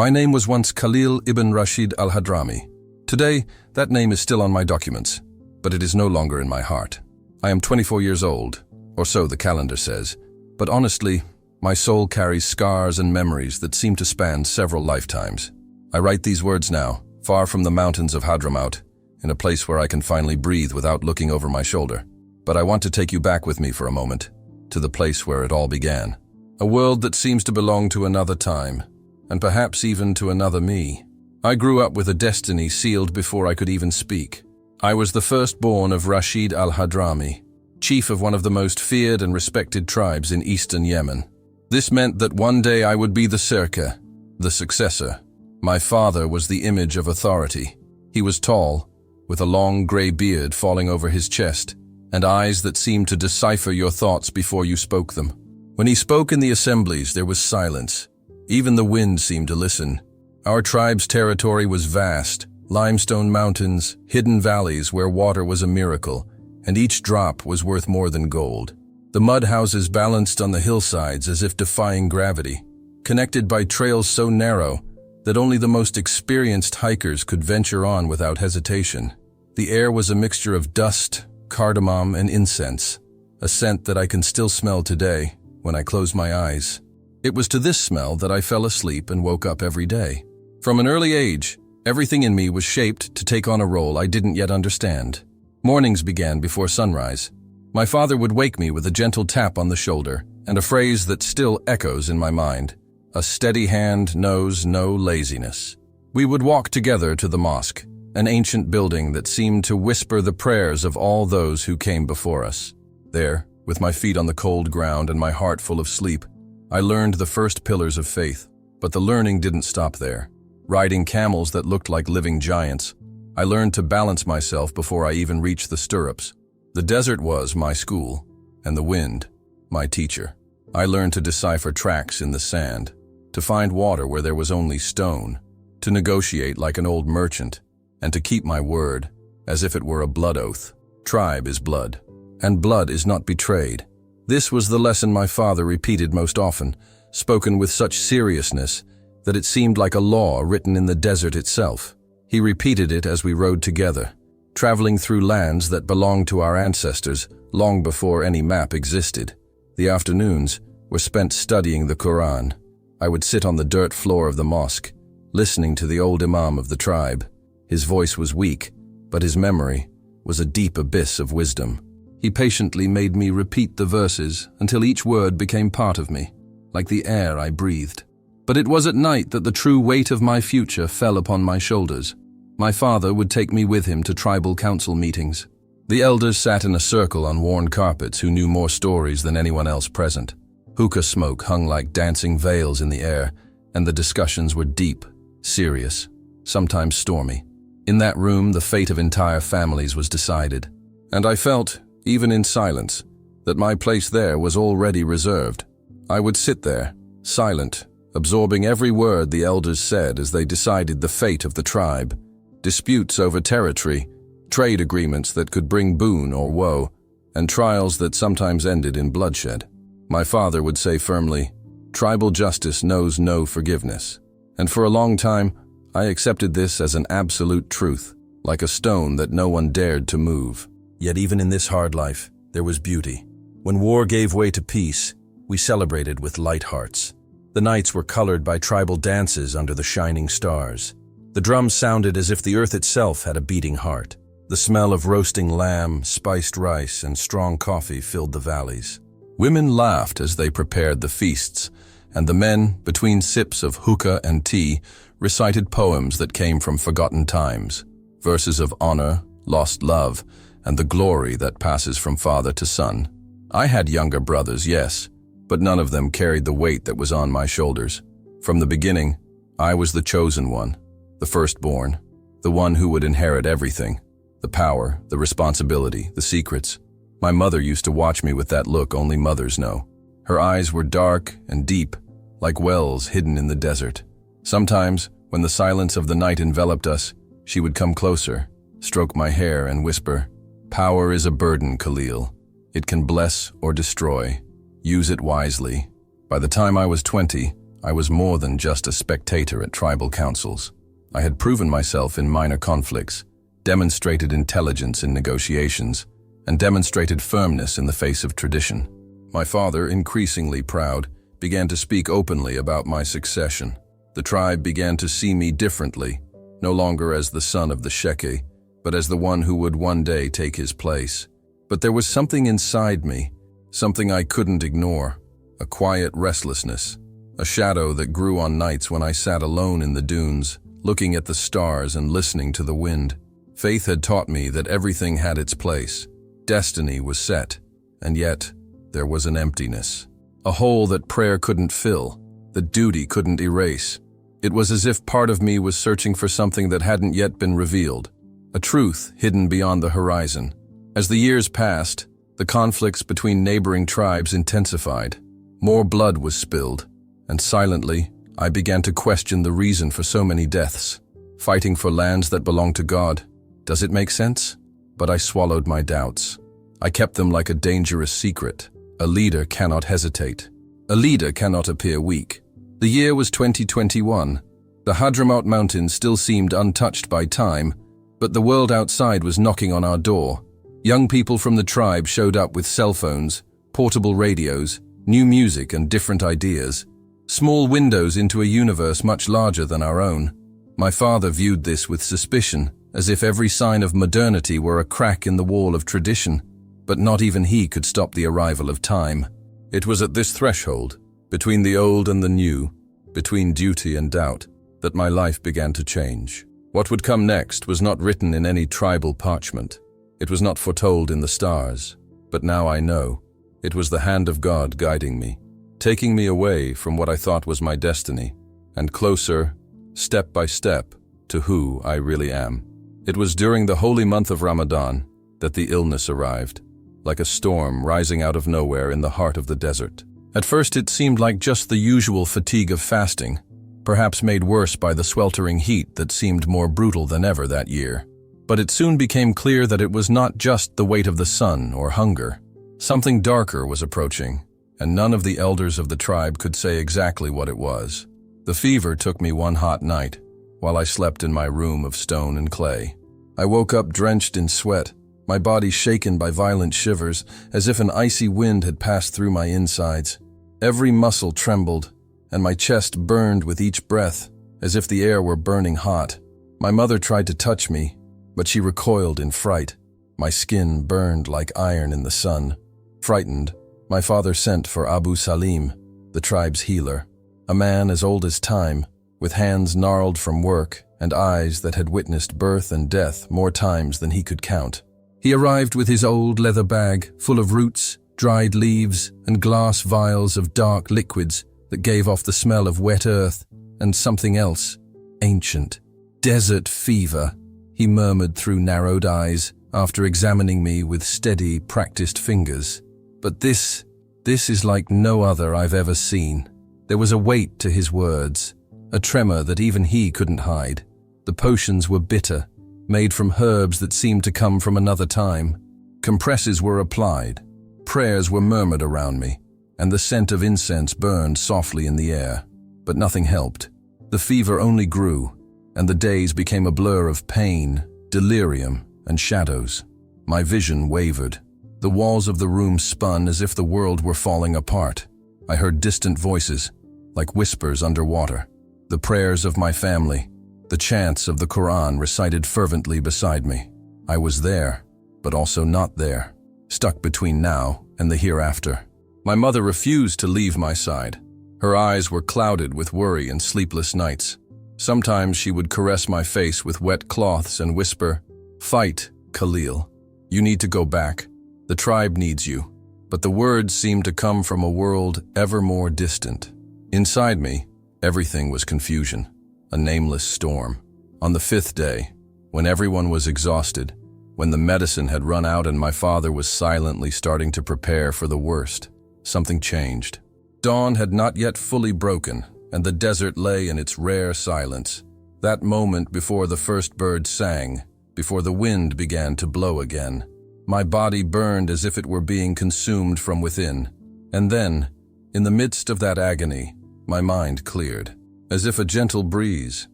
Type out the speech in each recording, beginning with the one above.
My name was once Kalil ibn Rashid al-Hadrami. Today, that name is still on my documents, but it is no longer in my heart. I am 24 years old, or so the calendar says, but honestly, my soul carries scars and memories that seem to span several lifetimes. I write these words now, far from the mountains of Hadramaut, in a place where I can finally breathe without looking over my shoulder. But I want to take you back with me for a moment, to the place where it all began. A world that seems to belong to another time, and perhaps even to another me. I grew up with a destiny sealed before I could even speak. I was the firstborn of Rashid al-Hadrami, chief of one of the most feared and respected tribes in eastern Yemen. This meant that one day I would be the Sirka, the successor. My father was the image of authority. He was tall, with a long gray beard falling over his chest, and eyes that seemed to decipher your thoughts before you spoke them. When he spoke in the assemblies, there was silence. Even the wind seemed to listen. Our tribe's territory was vast, limestone mountains, hidden valleys where water was a miracle, and each drop was worth more than gold. The mud houses balanced on the hillsides as if defying gravity, connected by trails so narrow that only the most experienced hikers could venture on without hesitation. The air was a mixture of dust, cardamom, and incense, a scent that I can still smell today when I close my eyes. It was to this smell that I fell asleep and woke up every day. From an early age, everything in me was shaped to take on a role I didn't yet understand. Mornings began before sunrise. My father would wake me with a gentle tap on the shoulder and a phrase that still echoes in my mind. A steady hand knows no laziness. We would walk together to the mosque, an ancient building that seemed to whisper the prayers of all those who came before us. There, with my feet on the cold ground and my heart full of sleep, I learned the first pillars of faith. But the learning didn't stop there. Riding camels that looked like living giants, I learned to balance myself before I even reached the stirrups. The desert was my school, and the wind, my teacher. I learned to decipher tracks in the sand, to find water where there was only stone, to negotiate like an old merchant, and to keep my word, as if it were a blood oath. Tribe is blood, and blood is not betrayed. This was the lesson my father repeated most often, spoken with such seriousness that it seemed like a law written in the desert itself. He repeated it as we rode together, traveling through lands that belonged to our ancestors long before any map existed. The afternoons were spent studying the Quran. I would sit on the dirt floor of the mosque, listening to the old imam of the tribe. His voice was weak, but his memory was a deep abyss of wisdom. He patiently made me repeat the verses until each word became part of me, like the air I breathed. But it was at night that the true weight of my future fell upon my shoulders. My father would take me with him to tribal council meetings. The elders sat in a circle on worn carpets who knew more stories than anyone else present. Hookah smoke hung like dancing veils in the air, and the discussions were deep, serious, sometimes stormy. In that room, the fate of entire families was decided, and I felt, even in silence, that my place there was already reserved. I would sit there, silent, absorbing every word the elders said as they decided the fate of the tribe. Disputes over territory, trade agreements that could bring boon or woe, and trials that sometimes ended in bloodshed. My father would say firmly, "Tribal justice knows no forgiveness." And for a long time, I accepted this as an absolute truth, like a stone that no one dared to move. Yet even in this hard life, there was beauty. When war gave way to peace, we celebrated with light hearts. The nights were colored by tribal dances under the shining stars. The drums sounded as if the earth itself had a beating heart. The smell of roasting lamb, spiced rice, and strong coffee filled the valleys. Women laughed as they prepared the feasts, and the men, between sips of hookah and tea, recited poems that came from forgotten times, verses of honor, lost love, and the glory that passes from father to son. I had younger brothers, yes, but none of them carried the weight that was on my shoulders. From the beginning, I was the chosen one, the firstborn, the one who would inherit everything, the power, the responsibility, the secrets. My mother used to watch me with that look only mothers know. Her eyes were dark and deep, like wells hidden in the desert. Sometimes, when the silence of the night enveloped us, she would come closer, stroke my hair and whisper, "Power is a burden, Kalil. It can bless or destroy. Use it wisely." By the time I was 20, I was more than just a spectator at tribal councils. I had proven myself in minor conflicts, demonstrated intelligence in negotiations, and demonstrated firmness in the face of tradition. My father, increasingly proud, began to speak openly about my succession. The tribe began to see me differently, no longer as the son of the Sheke, but as the one who would one day take his place. But there was something inside me, something I couldn't ignore, a quiet restlessness, a shadow that grew on nights when I sat alone in the dunes, looking at the stars and listening to the wind. Faith had taught me that everything had its place. Destiny was set, and yet there was an emptiness. A hole that prayer couldn't fill, that duty couldn't erase. It was as if part of me was searching for something that hadn't yet been revealed, a truth hidden beyond the horizon. As the years passed, the conflicts between neighboring tribes intensified. More blood was spilled, and silently, I began to question the reason for so many deaths. Fighting for lands that belong to God. Does it make sense? But I swallowed my doubts. I kept them like a dangerous secret. A leader cannot hesitate. A leader cannot appear weak. The year was 2021. The Hadramaut Mountains still seemed untouched by time, but the world outside was knocking on our door. Young people from the tribe showed up with cell phones, portable radios, new music and different ideas. Small windows into a universe much larger than our own. My father viewed this with suspicion, as if every sign of modernity were a crack in the wall of tradition. But not even he could stop the arrival of time. It was at this threshold, between the old and the new, between duty and doubt, that my life began to change. What would come next was not written in any tribal parchment. It was not foretold in the stars. But now I know. It was the hand of God guiding me, taking me away from what I thought was my destiny, and closer, step by step, to who I really am. It was during the holy month of Ramadan that the illness arrived, like a storm rising out of nowhere in the heart of the desert. At first it seemed like just the usual fatigue of fasting, perhaps made worse by the sweltering heat that seemed more brutal than ever that year. But it soon became clear that it was not just the weight of the sun or hunger. Something darker was approaching, and none of the elders of the tribe could say exactly what it was. The fever took me one hot night, while I slept in my room of stone and clay. I woke up drenched in sweat, my body shaken by violent shivers, as if an icy wind had passed through my insides. Every muscle trembled, and my chest burned with each breath, as if the air were burning hot. My mother tried to touch me, but she recoiled in fright. My skin burned like iron in the sun. Frightened, my father sent for Abu Salim, the tribe's healer, a man as old as time, with hands gnarled from work and eyes that had witnessed birth and death more times than he could count. He arrived with his old leather bag full of roots, dried leaves, and glass vials of dark liquids that gave off the smell of wet earth and something else, ancient. Desert fever, he murmured through narrowed eyes after examining me with steady, practiced fingers. But this is like no other I've ever seen. There was a weight to his words, a tremor that even he couldn't hide. The potions were bitter, made from herbs that seemed to come from another time. Compresses were applied, prayers were murmured around me, and the scent of incense burned softly in the air. But nothing helped. The fever only grew, and the days became a blur of pain, delirium, and shadows. My vision wavered. The walls of the room spun as if the world were falling apart. I heard distant voices, like whispers underwater. The prayers of my family, the chants of the Quran recited fervently beside me. I was there, but also not there, stuck between now and the hereafter. My mother refused to leave my side. Her eyes were clouded with worry and sleepless nights. Sometimes she would caress my face with wet cloths and whisper, "Fight, Kalil. You need to go back. The tribe needs you." But the words seemed to come from a world ever more distant. Inside me, everything was confusion, a nameless storm. On the 5th day, when everyone was exhausted, when the medicine had run out and my father was silently starting to prepare for the worst, something changed. Dawn had not yet fully broken, and the desert lay in its rare silence. That moment before the first bird sang, before the wind began to blow again. My body burned as if it were being consumed from within. And then, in the midst of that agony, My mind cleared, as if a gentle breeze,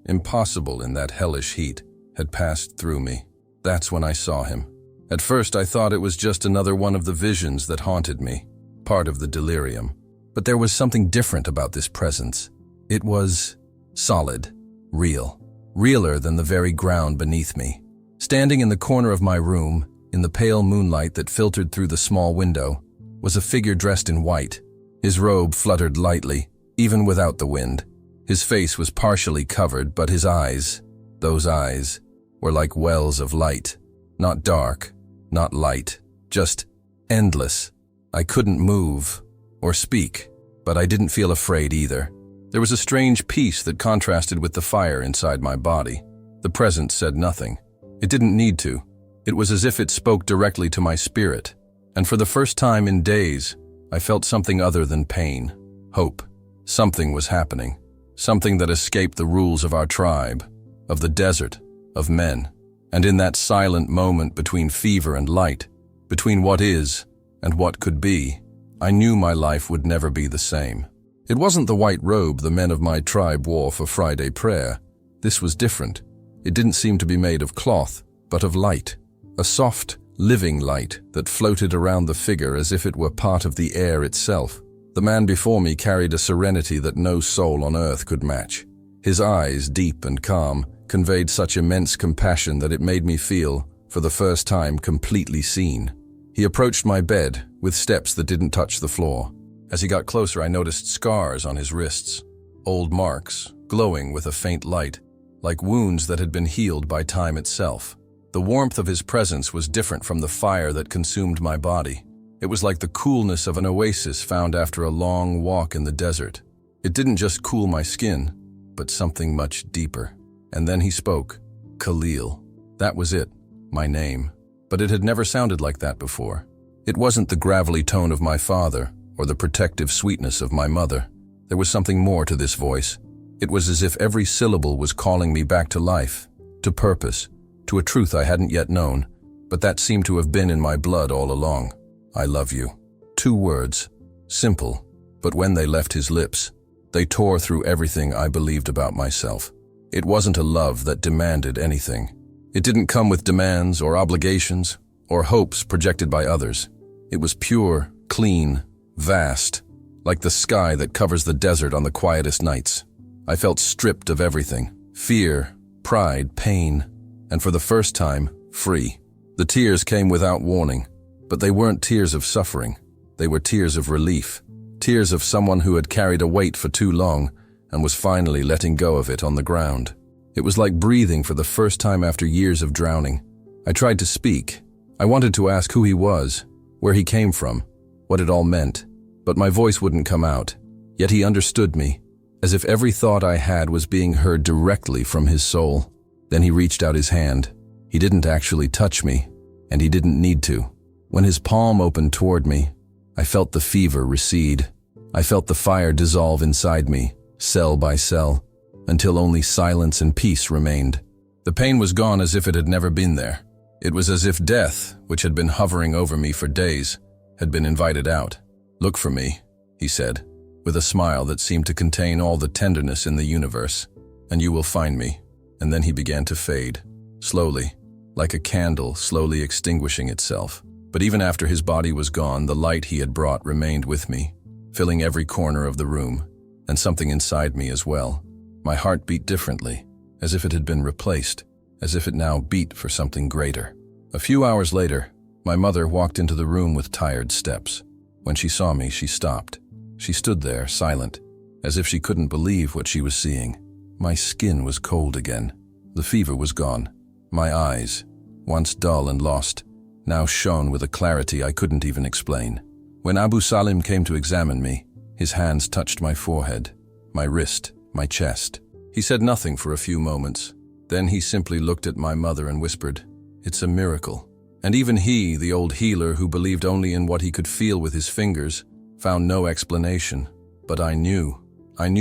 impossible in that hellish heat, had passed through me. That's when I saw him. At first I thought it was just another one of the visions that haunted me, part of the delirium. But there was something different about this presence. It was solid, real, realer than the very ground beneath me. Standing in the corner of my room, in the pale moonlight that filtered through the small window, was a figure dressed in white. His robe fluttered lightly, even without the wind. His face was partially covered, but his eyes, those eyes, were like wells of light. Not dark, not light, just endless. I couldn't move or speak, but I didn't feel afraid either. There was a strange peace that contrasted with the fire inside my body. The presence said nothing. It didn't need to. It was as if it spoke directly to my spirit. And for the first time in days, I felt something other than pain, hope. Something was happening. Something that escaped the rules of our tribe, of the desert, of men. And in that silent moment between fever and light, between what is and what could be, I knew my life would never be the same. It wasn't the white robe the men of my tribe wore for Friday prayer. This was different. It didn't seem to be made of cloth, but of light. A soft, living light that floated around the figure as if it were part of the air itself. The man before me carried a serenity that no soul on earth could match. His eyes, deep and calm, conveyed such immense compassion that it made me feel, for the first time, completely seen. He approached my bed with steps that didn't touch the floor. As he got closer, I noticed scars on his wrists, old marks, glowing with a faint light, like wounds that had been healed by time itself. The warmth of his presence was different from the fire that consumed my body. It was like the coolness of an oasis found after a long walk in the desert. It didn't just cool my skin, but something much deeper. And then he spoke. Kalil. That was it, my name. But it had never sounded like that before. It wasn't the gravelly tone of my father or the protective sweetness of my mother. There was something more to this voice. It was as if every syllable was calling me back to life, to purpose, to a truth I hadn't yet known, but that seemed to have been in my blood all along. I love you. 2 words, simple, but when they left his lips, they tore through everything I believed about myself. It wasn't a love that demanded anything. It didn't come with demands or obligations or hopes projected by others. It was pure, clean, vast, like the sky that covers the desert on the quietest nights. I felt stripped of everything, fear, pride, pain, and for the first time, free. The tears came without warning, but they weren't tears of suffering. They were tears of relief, tears of someone who had carried a weight for too long and was finally letting go of it on the ground. It was like breathing for the first time after years of drowning. I tried to speak. I wanted to ask who he was, where he came from, what it all meant, but my voice wouldn't come out. Yet he understood me, as if every thought I had was being heard directly from his soul. Then he reached out his hand. He didn't actually touch me, and he didn't need to. When his palm opened toward me, I felt the fever recede. I felt the fire dissolve inside me, cell by cell, until only silence and peace remained. The pain was gone as if it had never been there. It was as if death, which had been hovering over me for days, had been invited out. "Look for me," he said, with a smile that seemed to contain all the tenderness in the universe, "and you will find me." And then he began to fade, slowly, like a candle slowly extinguishing itself. But even after his body was gone, the light he had brought remained with me, filling every corner of the room, and something inside me as well. My heart beat differently, as if it had been replaced, as if it now beat for something greater. A few hours later, my mother walked into the room with tired steps. When she saw me, she stopped. She stood there, silent, as if she couldn't believe what she was seeing. My skin was cold again. The fever was gone. My eyes, once dull and lost, now shone with a clarity I couldn't even explain. When Abu Salim came to examine me, his hands touched my forehead, my wrist, my chest. He said nothing for a few moments. Then he simply looked at my mother and whispered, "It's a miracle." And even he, the old healer who believed only in what he could feel with his fingers, found no explanation. But I knew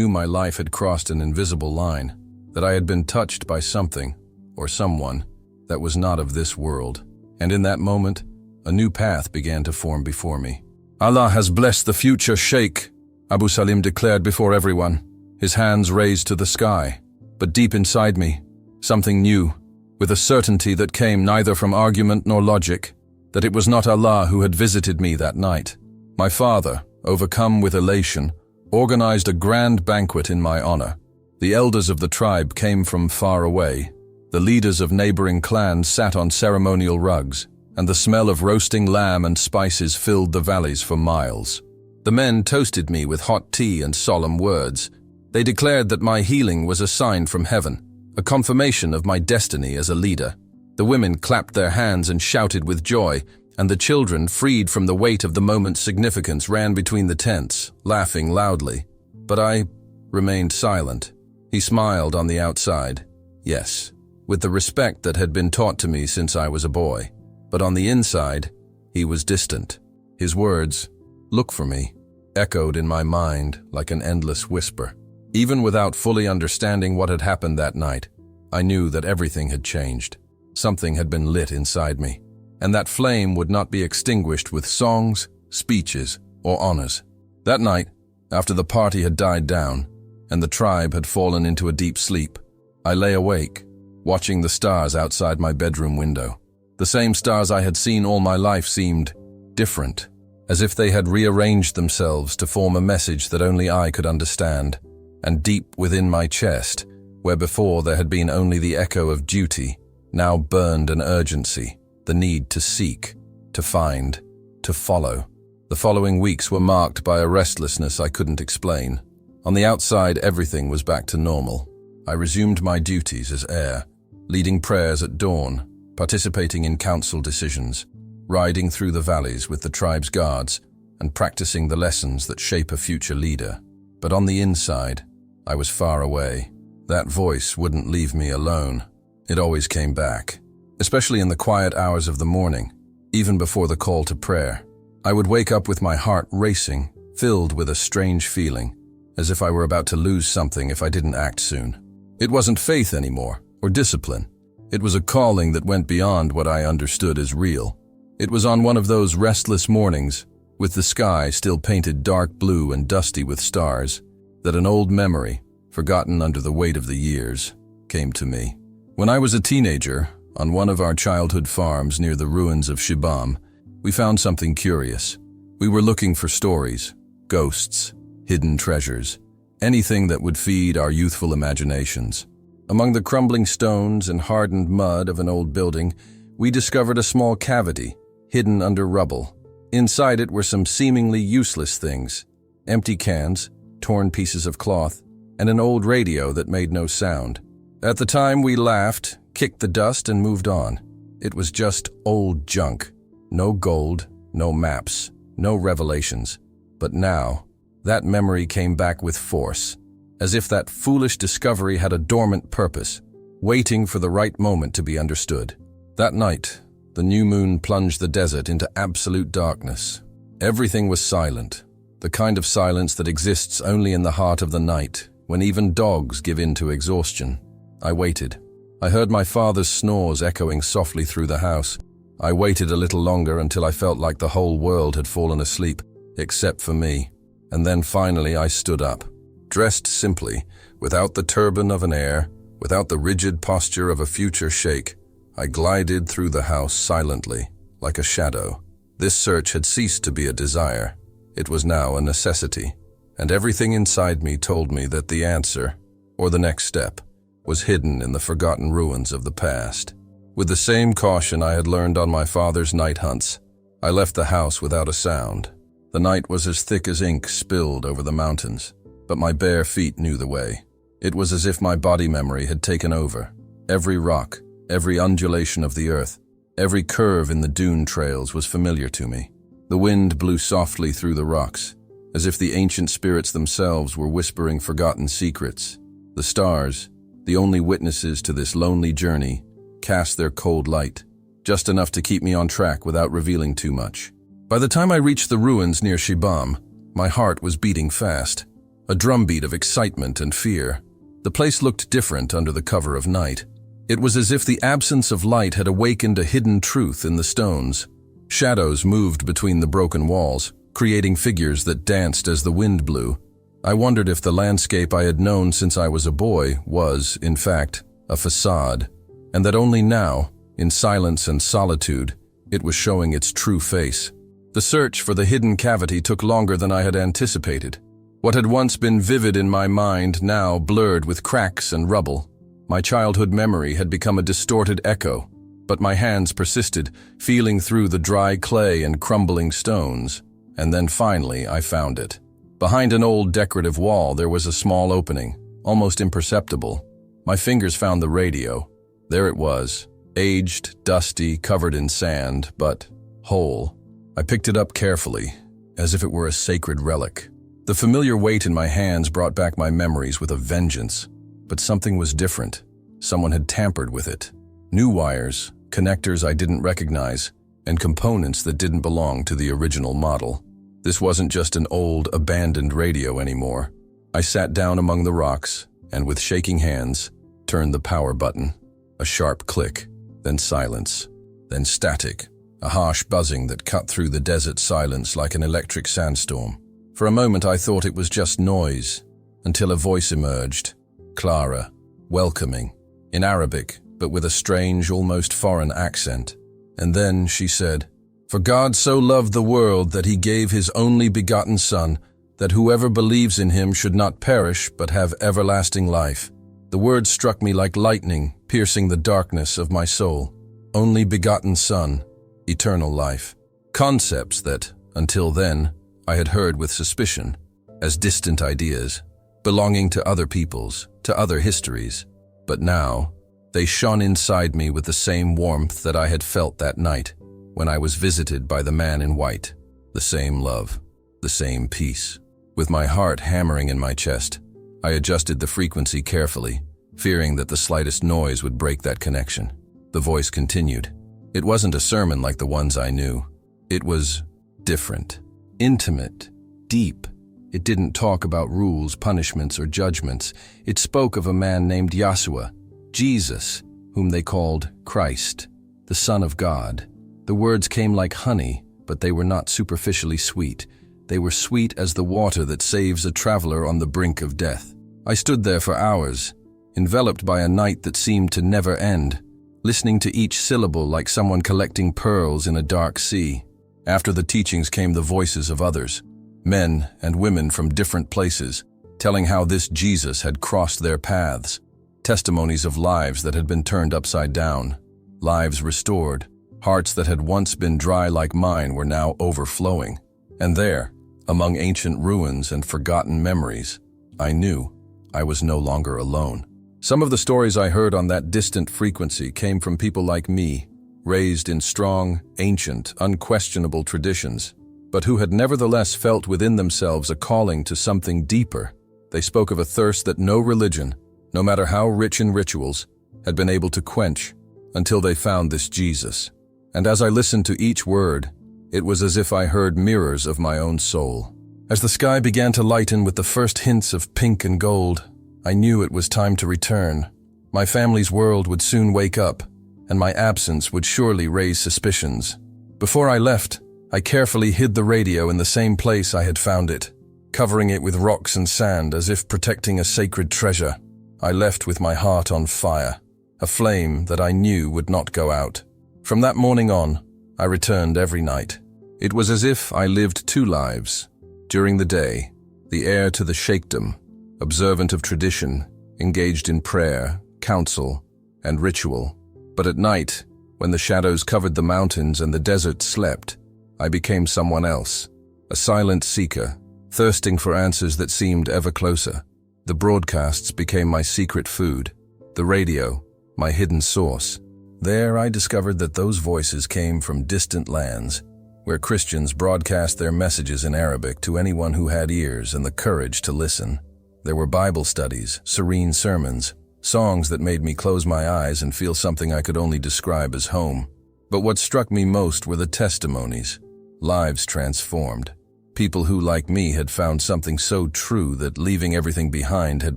my life had crossed an invisible line, that I had been touched by something, or someone, that was not of this world. And in that moment, a new path began to form before me. "Allah has blessed the future Sheikh," Abu Salim declared before everyone, his hands raised to the sky. But deep inside me, something new, with a certainty that came neither from argument nor logic, that it was not Allah who had visited me that night. My father, overcome with elation, organized a grand banquet in my honor. The elders of the tribe came from far away. The leaders of neighboring clans sat on ceremonial rugs, and the smell of roasting lamb and spices filled the valleys for miles. The men toasted me with hot tea and solemn words. They declared that my healing was a sign from heaven, a confirmation of my destiny as a leader. The women clapped their hands and shouted with joy, and the children, freed from the weight of the moment's significance, ran between the tents, laughing loudly. But I remained silent. He smiled on the outside, yes, with the respect that had been taught to me since I was a boy. But on the inside, he was distant. His words, "Look for me," echoed in my mind like an endless whisper. Even without fully understanding what had happened that night, I knew that everything had changed. Something had been lit inside me, and that flame would not be extinguished with songs, speeches, or honors. That night, after the party had died down, and the tribe had fallen into a deep sleep, I lay awake, watching the stars outside my bedroom window. The same stars I had seen all my life seemed different, as if they had rearranged themselves to form a message that only I could understand. And deep within my chest, where before there had been only the echo of duty, now burned an urgency, the need to seek, to find, to follow. The following weeks were marked by a restlessness I couldn't explain. On the outside, everything was back to normal. I resumed my duties as heir, leading prayers at dawn, participating in council decisions, riding through the valleys with the tribe's guards, and practicing the lessons that shape a future leader. But on the inside, I was far away. That voice wouldn't leave me alone. It always came back, especially in the quiet hours of the morning, even before the call to prayer. I would wake up with my heart racing, filled with a strange feeling, as if I were about to lose something if I didn't act soon. It wasn't faith anymore, or discipline. It was a calling that went beyond what I understood as real. It was on one of those restless mornings, with the sky still painted dark blue and dusty with stars, that an old memory, forgotten under the weight of the years, came to me. When I was a teenager, on one of our childhood farms near the ruins of Shibam, we found something curious. We were looking for stories, ghosts, hidden treasures, anything that would feed our youthful imaginations. Among the crumbling stones and hardened mud of an old building, we discovered a small cavity, hidden under rubble. Inside it were some seemingly useless things, empty cans, torn pieces of cloth, and an old radio that made no sound. At the time, we laughed, kicked the dust, and moved on. It was just old junk. No gold, no maps, no revelations. But now, that memory came back with force, as if that foolish discovery had a dormant purpose, waiting for the right moment to be understood. That night, the new moon plunged the desert into absolute darkness. Everything was silent, the kind of silence that exists only in the heart of the night, when even dogs give in to exhaustion. I waited. I heard my father's snores echoing softly through the house. I waited a little longer until I felt like the whole world had fallen asleep, except for me. And then finally I stood up. Dressed simply, without the turban of an heir, without the rigid posture of a future sheikh, I glided through the house silently, like a shadow. This search had ceased to be a desire. It was now a necessity, and everything inside me told me that the answer, or the next step, was hidden in the forgotten ruins of the past. With the same caution I had learned on my father's night hunts, I left the house without a sound. The night was as thick as ink spilled over the mountains, but my bare feet knew the way. It was as if my body memory had taken over. Every rock, every undulation of the earth, every curve in the dune trails was familiar to me. The wind blew softly through the rocks, as if the ancient spirits themselves were whispering forgotten secrets. The stars, the only witnesses to this lonely journey, cast their cold light, just enough to keep me on track without revealing too much. By the time I reached the ruins near Shibam, my heart was beating fast, a drumbeat of excitement and fear. The place looked different under the cover of night. It was as if the absence of light had awakened a hidden truth in the stones. Shadows moved between the broken walls, creating figures that danced as the wind blew. I wondered if the landscape I had known since I was a boy was, in fact, a facade, and that only now, in silence and solitude, it was showing its true face. The search for the hidden cavity took longer than I had anticipated. What had once been vivid in my mind now blurred with cracks and rubble. My childhood memory had become a distorted echo, but my hands persisted, feeling through the dry clay and crumbling stones. And then finally I found it. Behind an old decorative wall there was a small opening, almost imperceptible. My fingers found the radio. There it was, aged, dusty, covered in sand, but whole. I picked it up carefully, as if it were a sacred relic. The familiar weight in my hands brought back my memories with a vengeance, but something was different. Someone had tampered with it. New wires, connectors I didn't recognize, and components that didn't belong to the original model. This wasn't just an old, abandoned radio anymore. I sat down among the rocks, and with shaking hands, turned the power button. A sharp click, then silence, then static, a harsh buzzing that cut through the desert silence like an electric sandstorm. For a moment I thought it was just noise, until a voice emerged, Clara, welcoming, in Arabic, but with a strange, almost foreign accent. And then she said, "For God so loved the world that he gave his only begotten Son, that whoever believes in him should not perish but have everlasting life." The words struck me like lightning, piercing the darkness of my soul. Only begotten Son, eternal life. Concepts that, until then, I had heard with suspicion, as distant ideas, belonging to other peoples, to other histories. But now, they shone inside me with the same warmth that I had felt that night, when I was visited by the man in white. The same love, the same peace. With my heart hammering in my chest, I adjusted the frequency carefully, fearing that the slightest noise would break that connection. The voice continued. It wasn't a sermon like the ones I knew. It was different, intimate, deep. It didn't talk about rules, punishments, or judgments. It spoke of a man named Yahshua, Jesus, whom they called Christ, the Son of God. The words came like honey, but they were not superficially sweet. They were sweet as the water that saves a traveler on the brink of death. I stood there for hours, enveloped by a night that seemed to never end, listening to each syllable like someone collecting pearls in a dark sea. After the teachings came the voices of others, men and women from different places, telling how this Jesus had crossed their paths, testimonies of lives that had been turned upside down, lives restored, hearts that had once been dry like mine were now overflowing. And there, among ancient ruins and forgotten memories, I knew I was no longer alone. Some of the stories I heard on that distant frequency came from people like me, raised in strong, ancient, unquestionable traditions, but who had nevertheless felt within themselves a calling to something deeper. They spoke of a thirst that no religion, no matter how rich in rituals, had been able to quench, until they found this Jesus. And as I listened to each word, it was as if I heard mirrors of my own soul. As the sky began to lighten with the first hints of pink and gold, I knew it was time to return. My family's world would soon wake up, and my absence would surely raise suspicions. Before I left, I carefully hid the radio in the same place I had found it, covering it with rocks and sand as if protecting a sacred treasure. I left with my heart on fire, a flame that I knew would not go out. From that morning on, I returned every night. It was as if I lived two lives. During the day, the heir to the sheikhdom, observant of tradition, engaged in prayer, counsel, and ritual. But at night, when the shadows covered the mountains and the desert slept, I became someone else, a silent seeker, thirsting for answers that seemed ever closer. The broadcasts became my secret food, the radio, my hidden source. There I discovered that those voices came from distant lands, where Christians broadcast their messages in Arabic to anyone who had ears and the courage to listen. There were Bible studies, serene sermons, songs that made me close my eyes and feel something I could only describe as home. But what struck me most were the testimonies, lives transformed. People who, like me, had found something so true that leaving everything behind had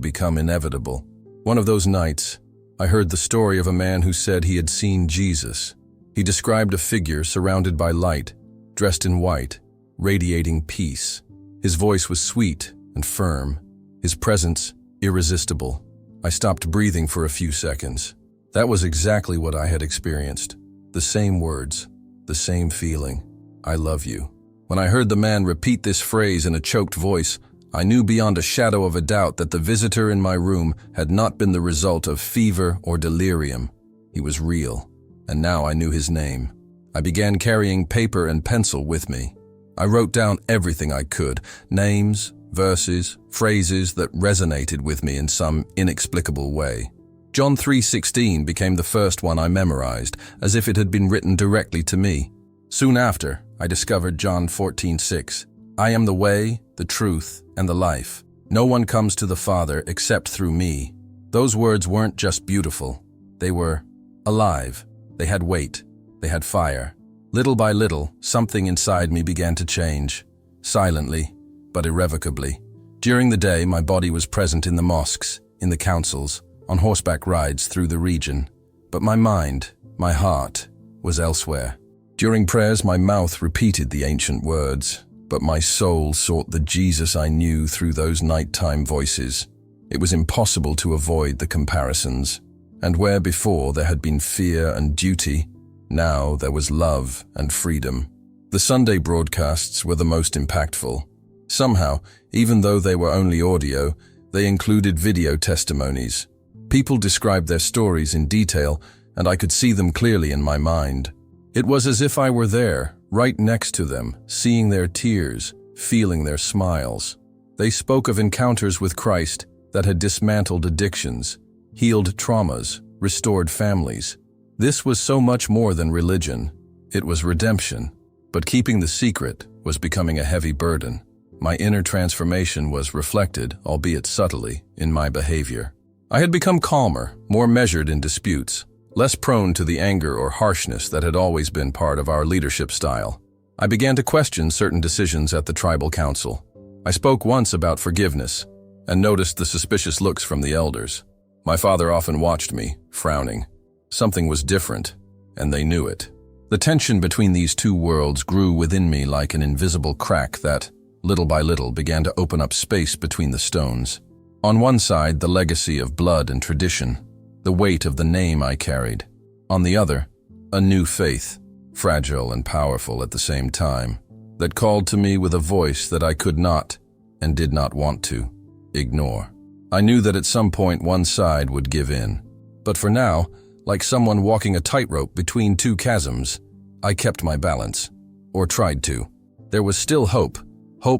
become inevitable. One of those nights, I heard the story of a man who said he had seen Jesus. He described a figure surrounded by light, dressed in white, radiating peace. His voice was sweet and firm, his presence irresistible. I stopped breathing for a few seconds. That was exactly what I had experienced. The same words, the same feeling. I love you. When I heard the man repeat this phrase in a choked voice, I knew beyond a shadow of a doubt that the visitor in my room had not been the result of fever or delirium. He was real, and now I knew his name. I began carrying paper and pencil with me. I wrote down everything I could, names, verses, phrases that resonated with me in some inexplicable way. John 3:16 became the first one I memorized, as if it had been written directly to me. Soon after, I discovered John 14:6. I am the way, the truth, and the life. No one comes to the Father except through me. Those words weren't just beautiful. They were alive. They had weight. They had fire. Little by little, something inside me began to change. Silently, but irrevocably. During the day, my body was present in the mosques, in the councils, on horseback rides through the region. But my mind, my heart, was elsewhere. During prayers, my mouth repeated the ancient words, but my soul sought the Jesus I knew through those nighttime voices. It was impossible to avoid the comparisons. And where before there had been fear and duty, now there was love and freedom. The Sunday broadcasts were the most impactful. Somehow, even though they were only audio, they included video testimonies. People described their stories in detail, and I could see them clearly in my mind. It was as if I were there, right next to them, seeing their tears, feeling their smiles. They spoke of encounters with Christ that had dismantled addictions, healed traumas, restored families. This was so much more than religion. It was redemption. But keeping the secret was becoming a heavy burden. My inner transformation was reflected, albeit subtly, in my behavior. I had become calmer, more measured in disputes, less prone to the anger or harshness that had always been part of our leadership style. I began to question certain decisions at the tribal council. I spoke once about forgiveness and noticed the suspicious looks from the elders. My father often watched me, frowning. Something was different, and they knew it. The tension between these two worlds grew within me like an invisible crack that, little by little, began to open up space between the stones. On one side, the legacy of blood and tradition, the weight of the name I carried. On the other, a new faith, fragile and powerful at the same time, that called to me with a voice that I could not, and did not want to, ignore. I knew that at some point one side would give in. But for now, like someone walking a tightrope between two chasms, I kept my balance, or tried to. There was still hope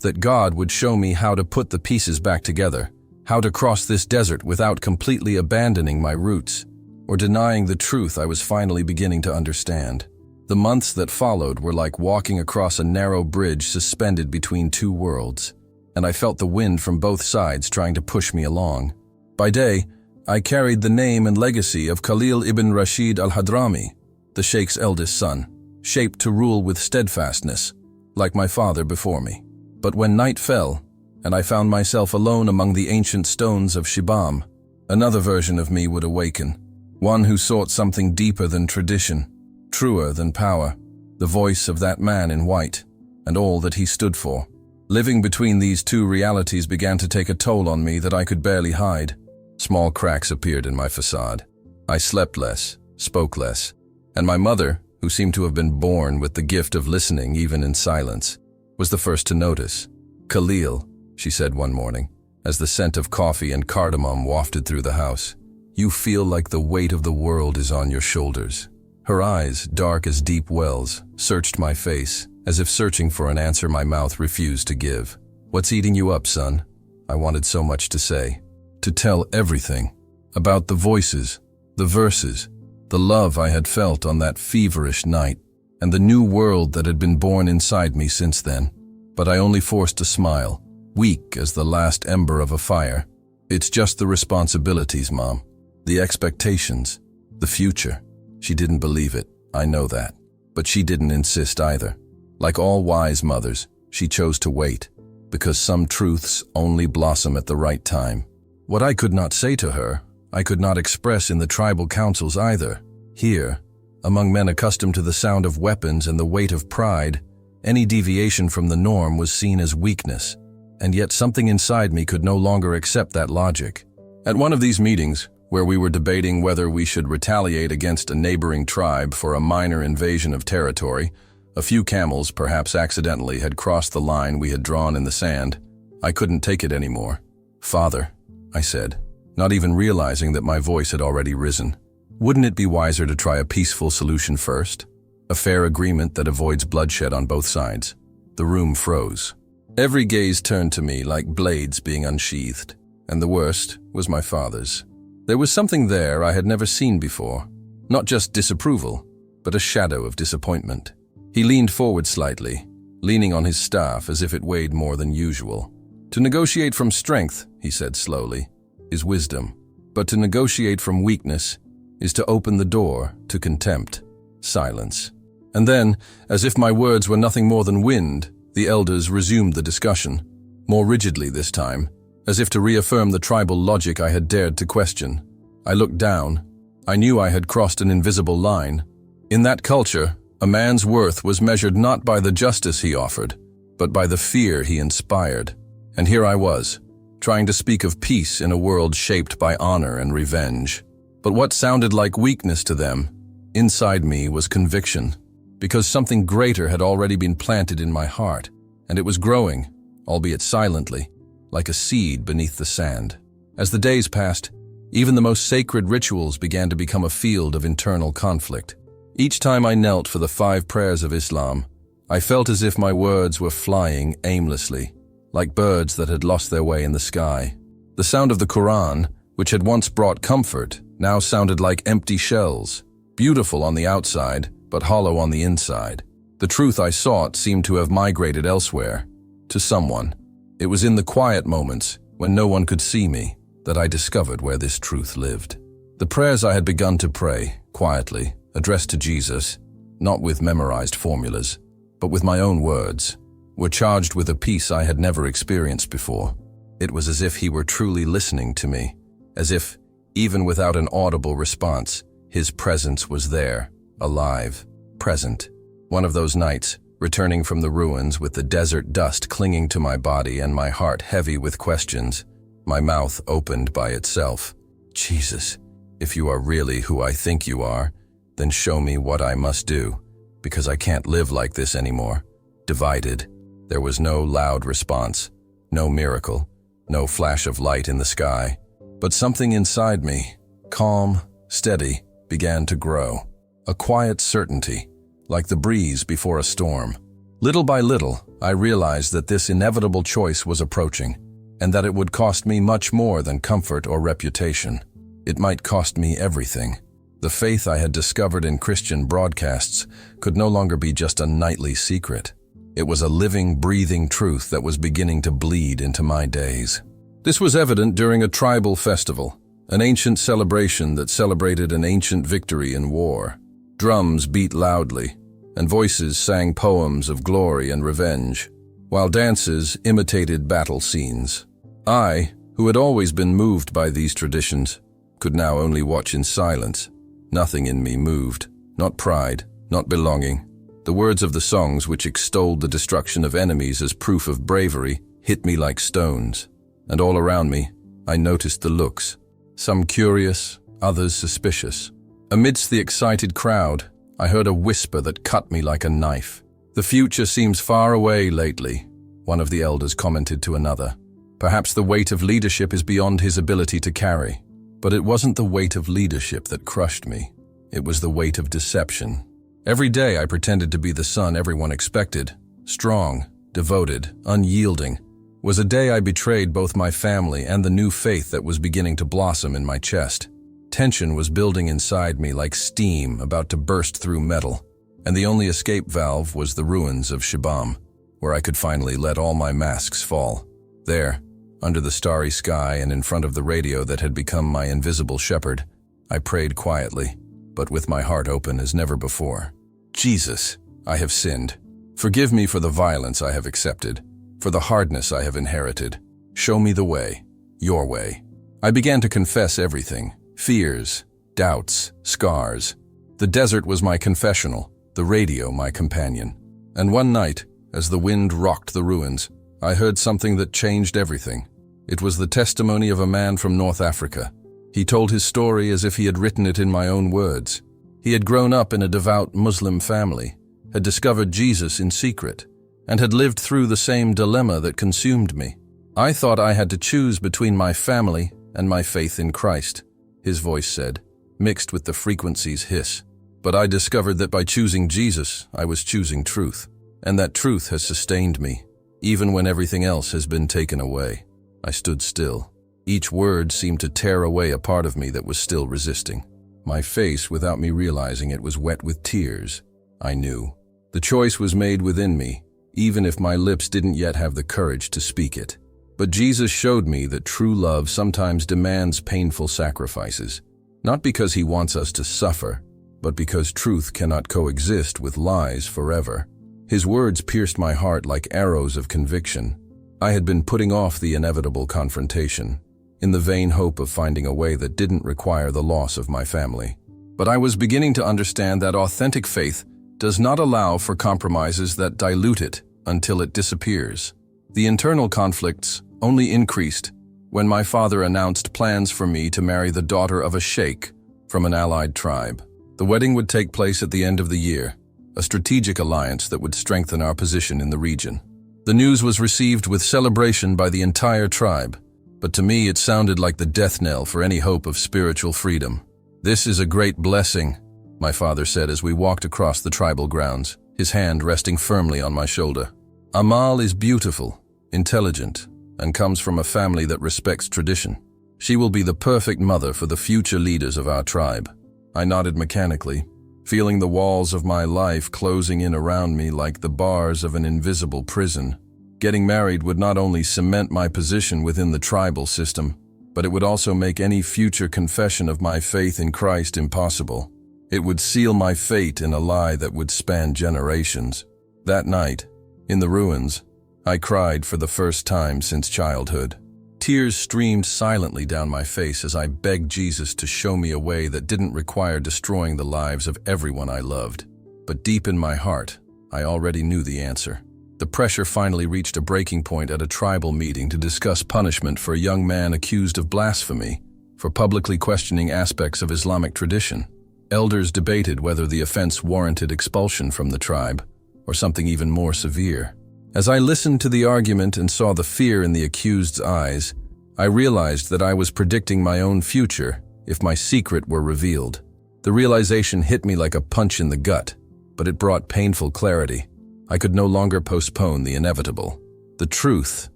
that God would show me how to put the pieces back together, how to cross this desert without completely abandoning my roots, or denying the truth I was finally beginning to understand. The months that followed were like walking across a narrow bridge suspended between two worlds, and I felt the wind from both sides trying to push me along. By day, I carried the name and legacy of Kalil ibn Rashid al-Hadrami, the Sheikh's eldest son, shaped to rule with steadfastness, like my father before me. But when night fell, and I found myself alone among the ancient stones of Shibam, another version of me would awaken, one who sought something deeper than tradition, truer than power, the voice of that man in white, and all that he stood for. Living between these two realities began to take a toll on me that I could barely hide. Small cracks appeared in my facade. I slept less, spoke less, and my mother, who seemed to have been born with the gift of listening even in silence, was the first to notice. "Kalil," she said one morning, as the scent of coffee and cardamom wafted through the house, "you feel like the weight of the world is on your shoulders." Her eyes, dark as deep wells, searched my face, as if searching for an answer my mouth refused to give. "What's eating you up, son?" I wanted so much to say. To tell everything, about the voices, the verses, the love I had felt on that feverish night, and the new world that had been born inside me since then. But I only forced a smile, weak as the last ember of a fire. "It's just the responsibilities, Mom. The expectations, the future." She didn't believe it, I know that. But she didn't insist either. Like all wise mothers, she chose to wait, because some truths only blossom at the right time. What I could not say to her, I could not express in the tribal councils either. Here, among men accustomed to the sound of weapons and the weight of pride, Any deviation from the norm was seen as weakness, and yet something inside me could no longer accept that logic. At one of these meetings, where we were debating whether we should retaliate against a neighboring tribe for a minor invasion of territory, a few camels, perhaps accidentally, had crossed the line we had drawn in the sand. I couldn't take it anymore. "Father," I said, not even realizing that my voice had already risen, "wouldn't it be wiser to try a peaceful solution first? A fair agreement that avoids bloodshed on both sides?" The room froze. Every gaze turned to me like blades being unsheathed, and the worst was my father's. There was something there I had never seen before, not just disapproval, but a shadow of disappointment. He leaned forward slightly, leaning on his staff as if it weighed more than usual. "To negotiate from strength," he said slowly, "is wisdom, but to negotiate from weakness is to open the door to contempt." Silence. And then, as if my words were nothing more than wind, the elders resumed the discussion, more rigidly this time, as if to reaffirm the tribal logic I had dared to question. I looked down. I knew I had crossed an invisible line. In that culture, a man's worth was measured not by the justice he offered, but by the fear he inspired. And here I was, trying to speak of peace in a world shaped by honor and revenge. But what sounded like weakness to them, inside me was conviction, because something greater had already been planted in my heart, and it was growing, albeit silently, like a seed beneath the sand. As the days passed, even the most sacred rituals began to become a field of internal conflict. Each time I knelt for the 5 prayers of Islam, I felt as if my words were flying aimlessly, like birds that had lost their way in the sky. The sound of the Quran, which had once brought comfort, now sounded like empty shells, beautiful on the outside, but hollow on the inside. The truth I sought seemed to have migrated elsewhere, to someone. It was in the quiet moments, when no one could see me, that I discovered where this truth lived. The prayers I had begun to pray, quietly, addressed to Jesus, not with memorized formulas, but with my own words, were charged with a peace I had never experienced before. It was as if he were truly listening to me, as if, even without an audible response, his presence was there, alive, present. One of those nights, returning from the ruins with the desert dust clinging to my body and my heart heavy with questions, my mouth opened by itself. "Jesus, if you are really who I think you are, then show me what I must do, because I can't live like this anymore." Divided. There was no loud response, no miracle, no flash of light in the sky. But something inside me, calm, steady, began to grow. A quiet certainty, like the breeze before a storm. Little by little, I realized that this inevitable choice was approaching, and that it would cost me much more than comfort or reputation. It might cost me everything. The faith I had discovered in Christian broadcasts could no longer be just a nightly secret. It was a living, breathing truth that was beginning to bleed into my days. This was evident during a tribal festival, an ancient celebration that celebrated an ancient victory in war. Drums beat loudly, and voices sang poems of glory and revenge, while dances imitated battle scenes. I, who had always been moved by these traditions, could now only watch in silence. Nothing in me moved, not pride, not belonging. The words of the songs which extolled the destruction of enemies as proof of bravery hit me like stones. And all around me, I noticed the looks, some curious, others suspicious. Amidst the excited crowd, I heard a whisper that cut me like a knife. "The future seems far away lately," one of the elders commented to another. "Perhaps the weight of leadership is beyond his ability to carry." But it wasn't the weight of leadership that crushed me. It was the weight of deception. Every day I pretended to be the son everyone expected, strong, devoted, unyielding. Was a day I betrayed both my family and the new faith that was beginning to blossom in my chest. Tension was building inside me like steam about to burst through metal, and the only escape valve was the ruins of Shibam, where I could finally let all my masks fall. There, under the starry sky and in front of the radio that had become my invisible shepherd, I prayed quietly, but with my heart open as never before. "Jesus, I have sinned. Forgive me for the violence I have accepted, for the hardness I have inherited. Show me the way, your way." I began to confess everything, fears, doubts, scars. The desert was my confessional, the radio my companion. And one night, as the wind rocked the ruins, I heard something that changed everything. It was the testimony of a man from North Africa. He told his story as if he had written it in my own words. He had grown up in a devout Muslim family, had discovered Jesus in secret, and had lived through the same dilemma that consumed me. I thought I had to choose between my family and my faith in Christ, his voice said, mixed with the frequency's hiss. But I discovered that by choosing Jesus, I was choosing truth, and that truth has sustained me, even when everything else has been taken away. I stood still. Each word seemed to tear away a part of me that was still resisting. My face, without me realizing it, was wet with tears. I knew. The choice was made within me, even if my lips didn't yet have the courage to speak it. But Jesus showed me that true love sometimes demands painful sacrifices, not because he wants us to suffer, but because truth cannot coexist with lies forever. His words pierced my heart like arrows of conviction. I had been putting off the inevitable confrontation, in the vain hope of finding a way that didn't require the loss of my family. But I was beginning to understand that authentic faith does not allow for compromises that dilute it until it disappears. The internal conflicts only increased when my father announced plans for me to marry the daughter of a sheikh from an allied tribe. The wedding would take place at the end of the year, a strategic alliance that would strengthen our position in the region. The news was received with celebration by the entire tribe, but to me it sounded like the death knell for any hope of spiritual freedom. "This is a great blessing," my father said as we walked across the tribal grounds, his hand resting firmly on my shoulder. "Amal is beautiful, intelligent, and comes from a family that respects tradition. She will be the perfect mother for the future leaders of our tribe." I nodded mechanically, feeling the walls of my life closing in around me like the bars of an invisible prison. Getting married would not only cement my position within the tribal system, but it would also make any future confession of my faith in Christ impossible. It would seal my fate in a lie that would span generations. That night, in the ruins, I cried for the first time since childhood. Tears streamed silently down my face as I begged Jesus to show me a way that didn't require destroying the lives of everyone I loved. But deep in my heart, I already knew the answer. The pressure finally reached a breaking point at a tribal meeting to discuss punishment for a young man accused of blasphemy, for publicly questioning aspects of Islamic tradition. Elders debated whether the offense warranted expulsion from the tribe, or something even more severe. As I listened to the argument and saw the fear in the accused's eyes, I realized that I was predicting my own future if my secret were revealed. The realization hit me like a punch in the gut, but it brought painful clarity. I could no longer postpone the inevitable. "The truth,"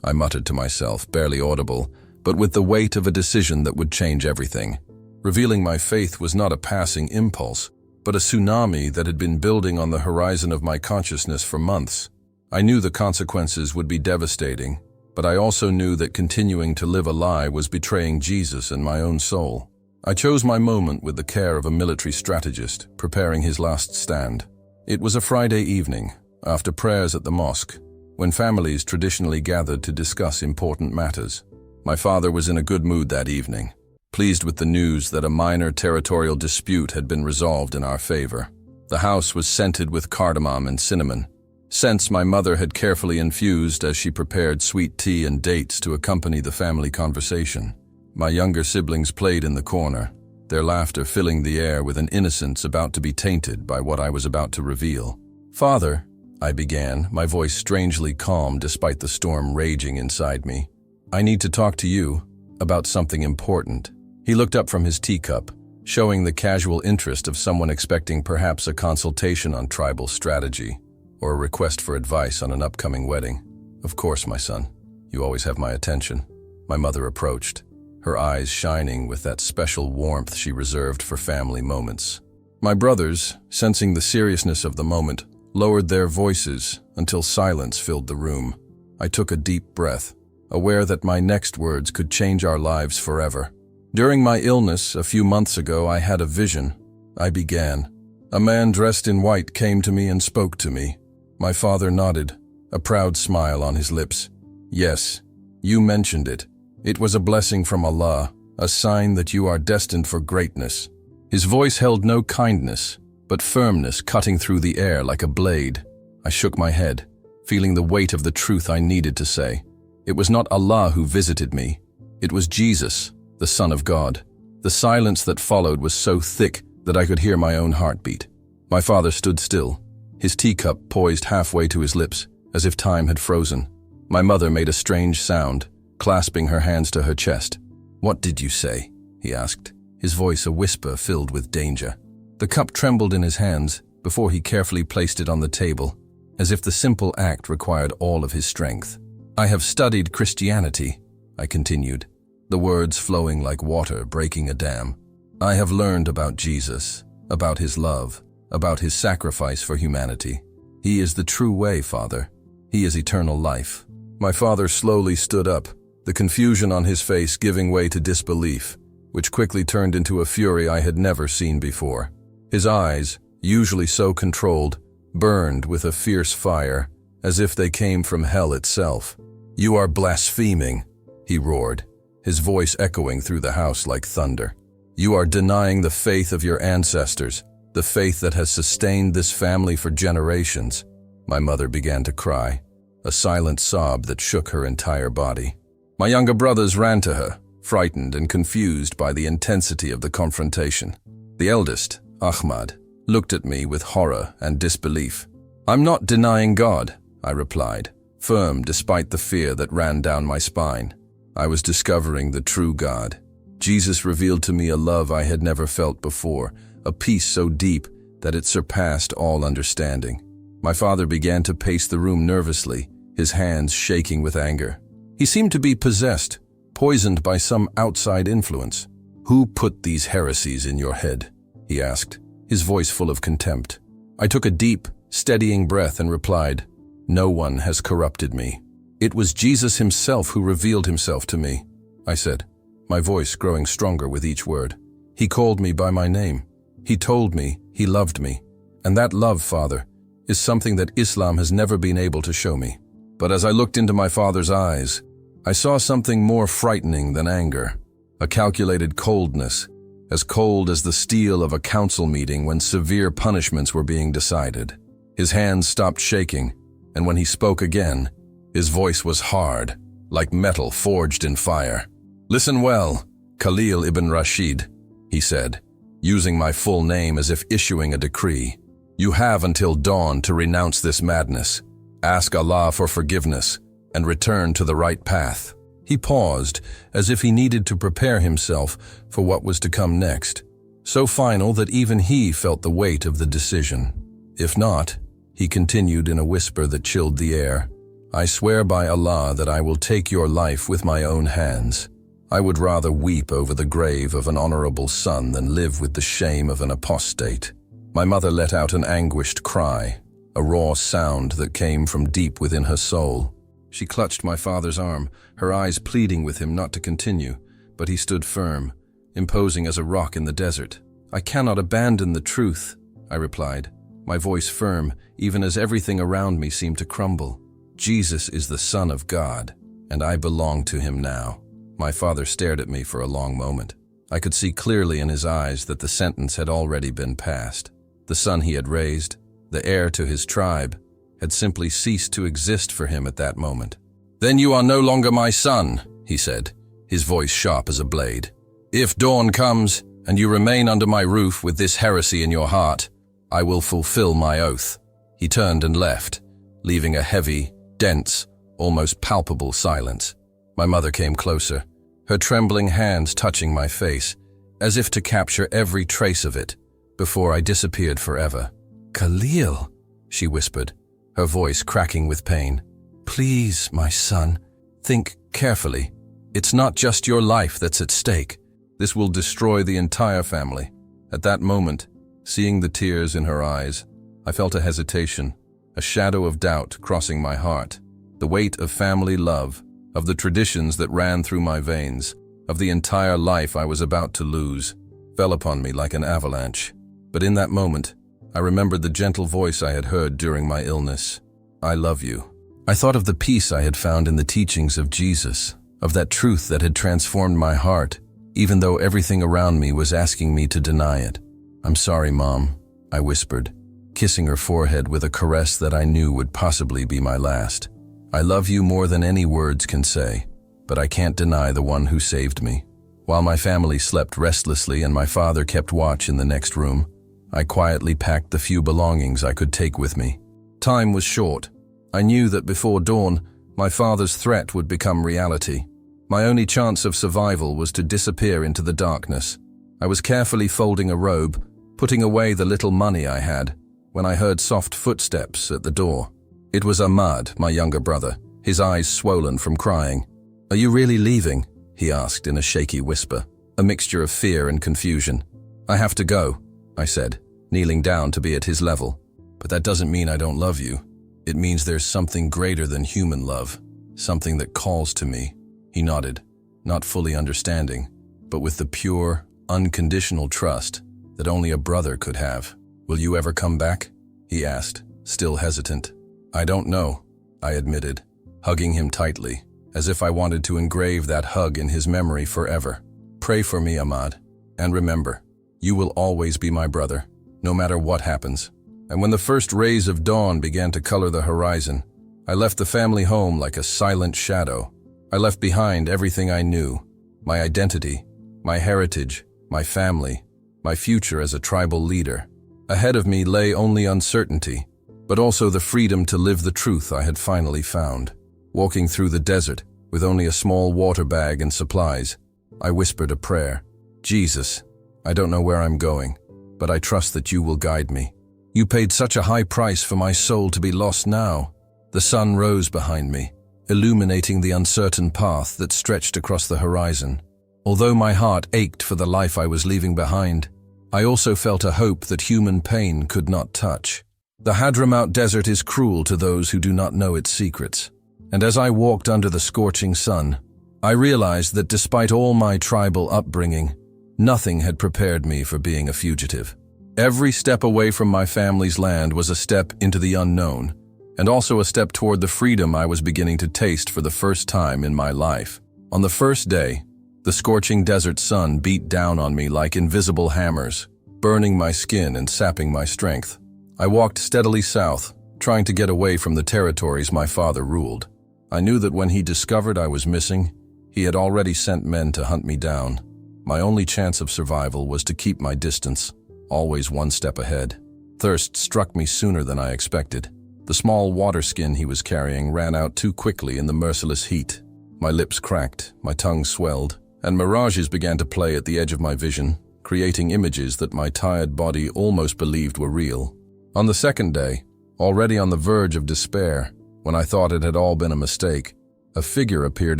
I muttered to myself, barely audible, but with the weight of a decision that would change everything. Revealing my faith was not a passing impulse, but a tsunami that had been building on the horizon of my consciousness for months. I knew the consequences would be devastating, but I also knew that continuing to live a lie was betraying Jesus and my own soul. I chose my moment with the care of a military strategist, preparing his last stand. It was a Friday evening, after prayers at the mosque, when families traditionally gathered to discuss important matters. My father was in a good mood that evening, pleased with the news that a minor territorial dispute had been resolved in our favor. The house was scented with cardamom and cinnamon, scents my mother had carefully infused as she prepared sweet tea and dates to accompany the family conversation. My younger siblings played in the corner, their laughter filling the air with an innocence about to be tainted by what I was about to reveal. "Father," I began, my voice strangely calm despite the storm raging inside me, "I need to talk to you about something important." He looked up from his teacup, showing the casual interest of someone expecting perhaps a consultation on tribal strategy, or a request for advice on an upcoming wedding. "Of course, my son. You always have my attention." My mother approached, her eyes shining with that special warmth she reserved for family moments. My brothers, sensing the seriousness of the moment, lowered their voices until silence filled the room. I took a deep breath, aware that my next words could change our lives forever. "During my illness a few months ago, I had a vision," I began. "A man dressed in white came to me and spoke to me." My father nodded, a proud smile on his lips. "Yes, you mentioned it. It was a blessing from Allah, a sign that you are destined for greatness." His voice held no kindness, but firmness cutting through the air like a blade. I shook my head. feeling the weight of the truth I needed to say. It was not Allah who visited me. It was Jesus, the Son of God. The silence that followed was so thick that I could hear my own heartbeat. My father stood still, his teacup poised halfway to his lips, as if time had frozen. My mother made a strange sound, clasping her hands to her chest. "What did you say?" he asked, his voice a whisper filled with danger. The cup trembled in his hands before he carefully placed it on the table, as if the simple act required all of his strength. "I have studied Christianity," I continued, the words flowing like water breaking a dam. "I have learned about Jesus, about his love, about his sacrifice for humanity. He is the true way, Father. He is eternal life." My father slowly stood up, the confusion on his face giving way to disbelief, which quickly turned into a fury I had never seen before. His eyes, usually so controlled, burned with a fierce fire, as if they came from hell itself. "You are blaspheming," he roared, his voice echoing through the house like thunder. "You are denying the faith of your ancestors, the faith that has sustained this family for generations." My mother began to cry, a silent sob that shook her entire body. My younger brothers ran to her, frightened and confused by the intensity of the confrontation. The eldest, Ahmad, looked at me with horror and disbelief. "I'm not denying God," I replied, firm despite the fear that ran down my spine. I was discovering the true God. Jesus revealed to me a love I had never felt before, a peace so deep that it surpassed all understanding. My father began to pace the room nervously, his hands shaking with anger. He seemed to be possessed, poisoned by some outside influence. "Who put these heresies in your head?" he asked, his voice full of contempt. I took a deep, steadying breath and replied, "No one has corrupted me. It was Jesus himself who revealed himself to me," I said, my voice growing stronger with each word. "He called me by my name. He told me he loved me. And that love, Father, is something that Islam has never been able to show me." But as I looked into my father's eyes, I saw something more frightening than anger, a calculated coldness, as cold as the steel of a council meeting when severe punishments were being decided. His hands stopped shaking, and when he spoke again, his voice was hard, like metal forged in fire. "Listen well, Kalil ibn Rashid," he said, using my full name as if issuing a decree. "You have until dawn to renounce this madness. Ask Allah for forgiveness and return to the right path." He paused, as if he needed to prepare himself for what was to come next, so final that even he felt the weight of the decision. "If not," he continued in a whisper that chilled the air, "I swear by Allah that I will take your life with my own hands. I would rather weep over the grave of an honorable son than live with the shame of an apostate." My mother let out an anguished cry, a raw sound that came from deep within her soul. She clutched my father's arm, her eyes pleading with him not to continue, but he stood firm, imposing as a rock in the desert. "I cannot abandon the truth," I replied, my voice firm, even as everything around me seemed to crumble. "Jesus is the Son of God, and I belong to him now." My father stared at me for a long moment. I could see clearly in his eyes that the sentence had already been passed. The son he had raised, the heir to his tribe, had simply ceased to exist for him at that moment. "Then you are no longer my son," he said, his voice sharp as a blade. "If dawn comes and you remain under my roof with this heresy in your heart, I will fulfill my oath." He turned and left, leaving a heavy, dense, almost palpable silence. My mother came closer, her trembling hands touching my face, as if to capture every trace of it before I disappeared forever. "Kalil," she whispered, her voice cracking with pain. "Please, my son, think carefully. It's not just your life that's at stake. This will destroy the entire family." At that moment, seeing the tears in her eyes, I felt a hesitation, a shadow of doubt crossing my heart. The weight of family love, of the traditions that ran through my veins, of the entire life I was about to lose, fell upon me like an avalanche. But in that moment, I remembered the gentle voice I had heard during my illness. "I love you." I thought of the peace I had found in the teachings of Jesus, of that truth that had transformed my heart, even though everything around me was asking me to deny it. "I'm sorry, Mom," I whispered, kissing her forehead with a caress that I knew would possibly be my last. I love you more than any words can say, but I can't deny the one who saved me. While my family slept restlessly and my father kept watch in the next room, I quietly packed the few belongings I could take with me. Time was short. I knew that before dawn, my father's threat would become reality. My only chance of survival was to disappear into the darkness. I was carefully folding a robe, putting away the little money I had, when I heard soft footsteps at the door. It was Ahmad, my younger brother, his eyes swollen from crying. "Are you really leaving?" he asked in a shaky whisper, a mixture of fear and confusion. "I have to go," I said, kneeling down to be at his level. "But that doesn't mean I don't love you. It means there's something greater than human love, something that calls to me." He nodded, not fully understanding, but with the pure, unconditional trust that only a brother could have. "Will you ever come back?" he asked, still hesitant. "I don't know," I admitted, hugging him tightly, as if I wanted to engrave that hug in his memory forever. "Pray for me, Ahmad, and remember, you will always be my brother, no matter what happens." And when the first rays of dawn began to color the horizon, I left the family home like a silent shadow. I left behind everything I knew, my identity, my heritage, my family, my future as a tribal leader. Ahead of me lay only uncertainty, but also the freedom to live the truth I had finally found. Walking through the desert, with only a small water bag and supplies, I whispered a prayer. "Jesus, I don't know where I'm going, but I trust that you will guide me. You paid such a high price for my soul to be lost now." The sun rose behind me, illuminating the uncertain path that stretched across the horizon. Although my heart ached for the life I was leaving behind, I also felt a hope that human pain could not touch. The Hadramaut Desert is cruel to those who do not know its secrets. And as I walked under the scorching sun, I realized that despite all my tribal upbringing, nothing had prepared me for being a fugitive. Every step away from my family's land was a step into the unknown, and also a step toward the freedom I was beginning to taste for the first time in my life. On the first day, the scorching desert sun beat down on me like invisible hammers, burning my skin and sapping my strength. I walked steadily south, trying to get away from the territories my father ruled. I knew that when he discovered I was missing, he had already sent men to hunt me down. My only chance of survival was to keep my distance, always one step ahead. Thirst struck me sooner than I expected. The small water skin he was carrying ran out too quickly in the merciless heat. My lips cracked, my tongue swelled, and mirages began to play at the edge of my vision, creating images that my tired body almost believed were real. On the second day, already on the verge of despair, when I thought it had all been a mistake, a figure appeared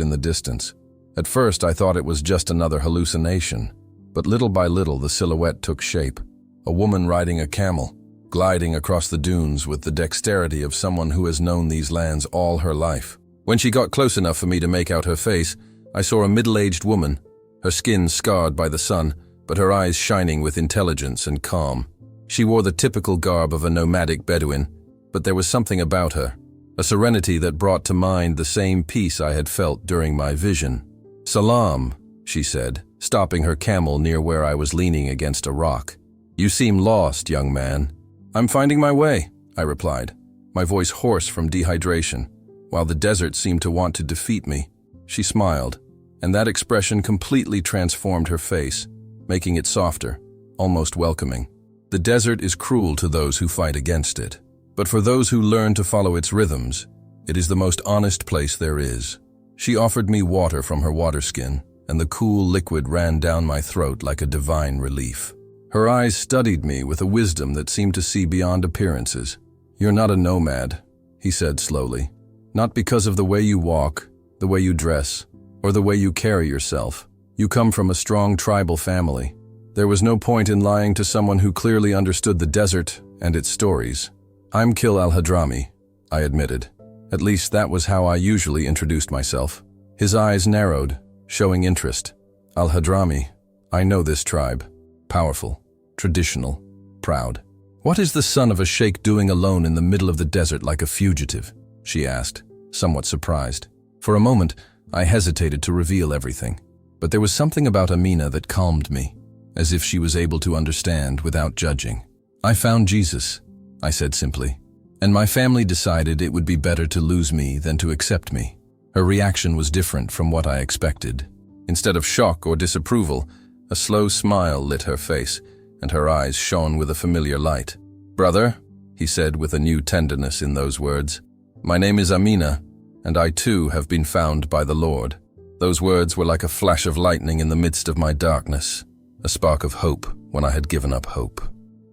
in the distance. At first I thought it was just another hallucination, but little by little the silhouette took shape. A woman riding a camel, gliding across the dunes with the dexterity of someone who has known these lands all her life. When she got close enough for me to make out her face, I saw a middle-aged woman, her skin scarred by the sun, but her eyes shining with intelligence and calm. She wore the typical garb of a nomadic Bedouin, but there was something about her, a serenity that brought to mind the same peace I had felt during my vision. "Salam," she said, stopping her camel near where I was leaning against a rock. "You seem lost, young man." "I'm finding my way," I replied, my voice hoarse from dehydration, while the desert seemed to want to defeat me. She smiled, and that expression completely transformed her face, making it softer, almost welcoming. The desert is cruel to those who fight against it, but for those who learn to follow its rhythms, it is the most honest place there is. She offered me water from her water skin, and the cool liquid ran down my throat like a divine relief. Her eyes studied me with a wisdom that seemed to see beyond appearances. "You're not a nomad," he said slowly. "Not because of the way you walk, the way you dress, or the way you carry yourself. You come from a strong tribal family. There was no point in lying to someone who clearly understood the desert and its stories." "I'm Kalil al-Hadrami," I admitted. At least that was how I usually introduced myself. His eyes narrowed, showing interest. "Al-Hadrami, I know this tribe. Powerful, traditional, proud." "What is the son of a sheikh doing alone in the middle of the desert like a fugitive?" she asked, somewhat surprised. For a moment, I hesitated to reveal everything, but there was something about Amina that calmed me, as if she was able to understand without judging. "I found Jesus," I said simply. And my family decided it would be better to lose me than to accept me. Her reaction was different from what I expected. Instead of shock or disapproval, a slow smile lit her face, and her eyes shone with a familiar light. "Brother," he said with a new tenderness in those words, "my name is Amina, and I too have been found by the Lord." Those words were like a flash of lightning in the midst of my darkness, a spark of hope when I had given up hope.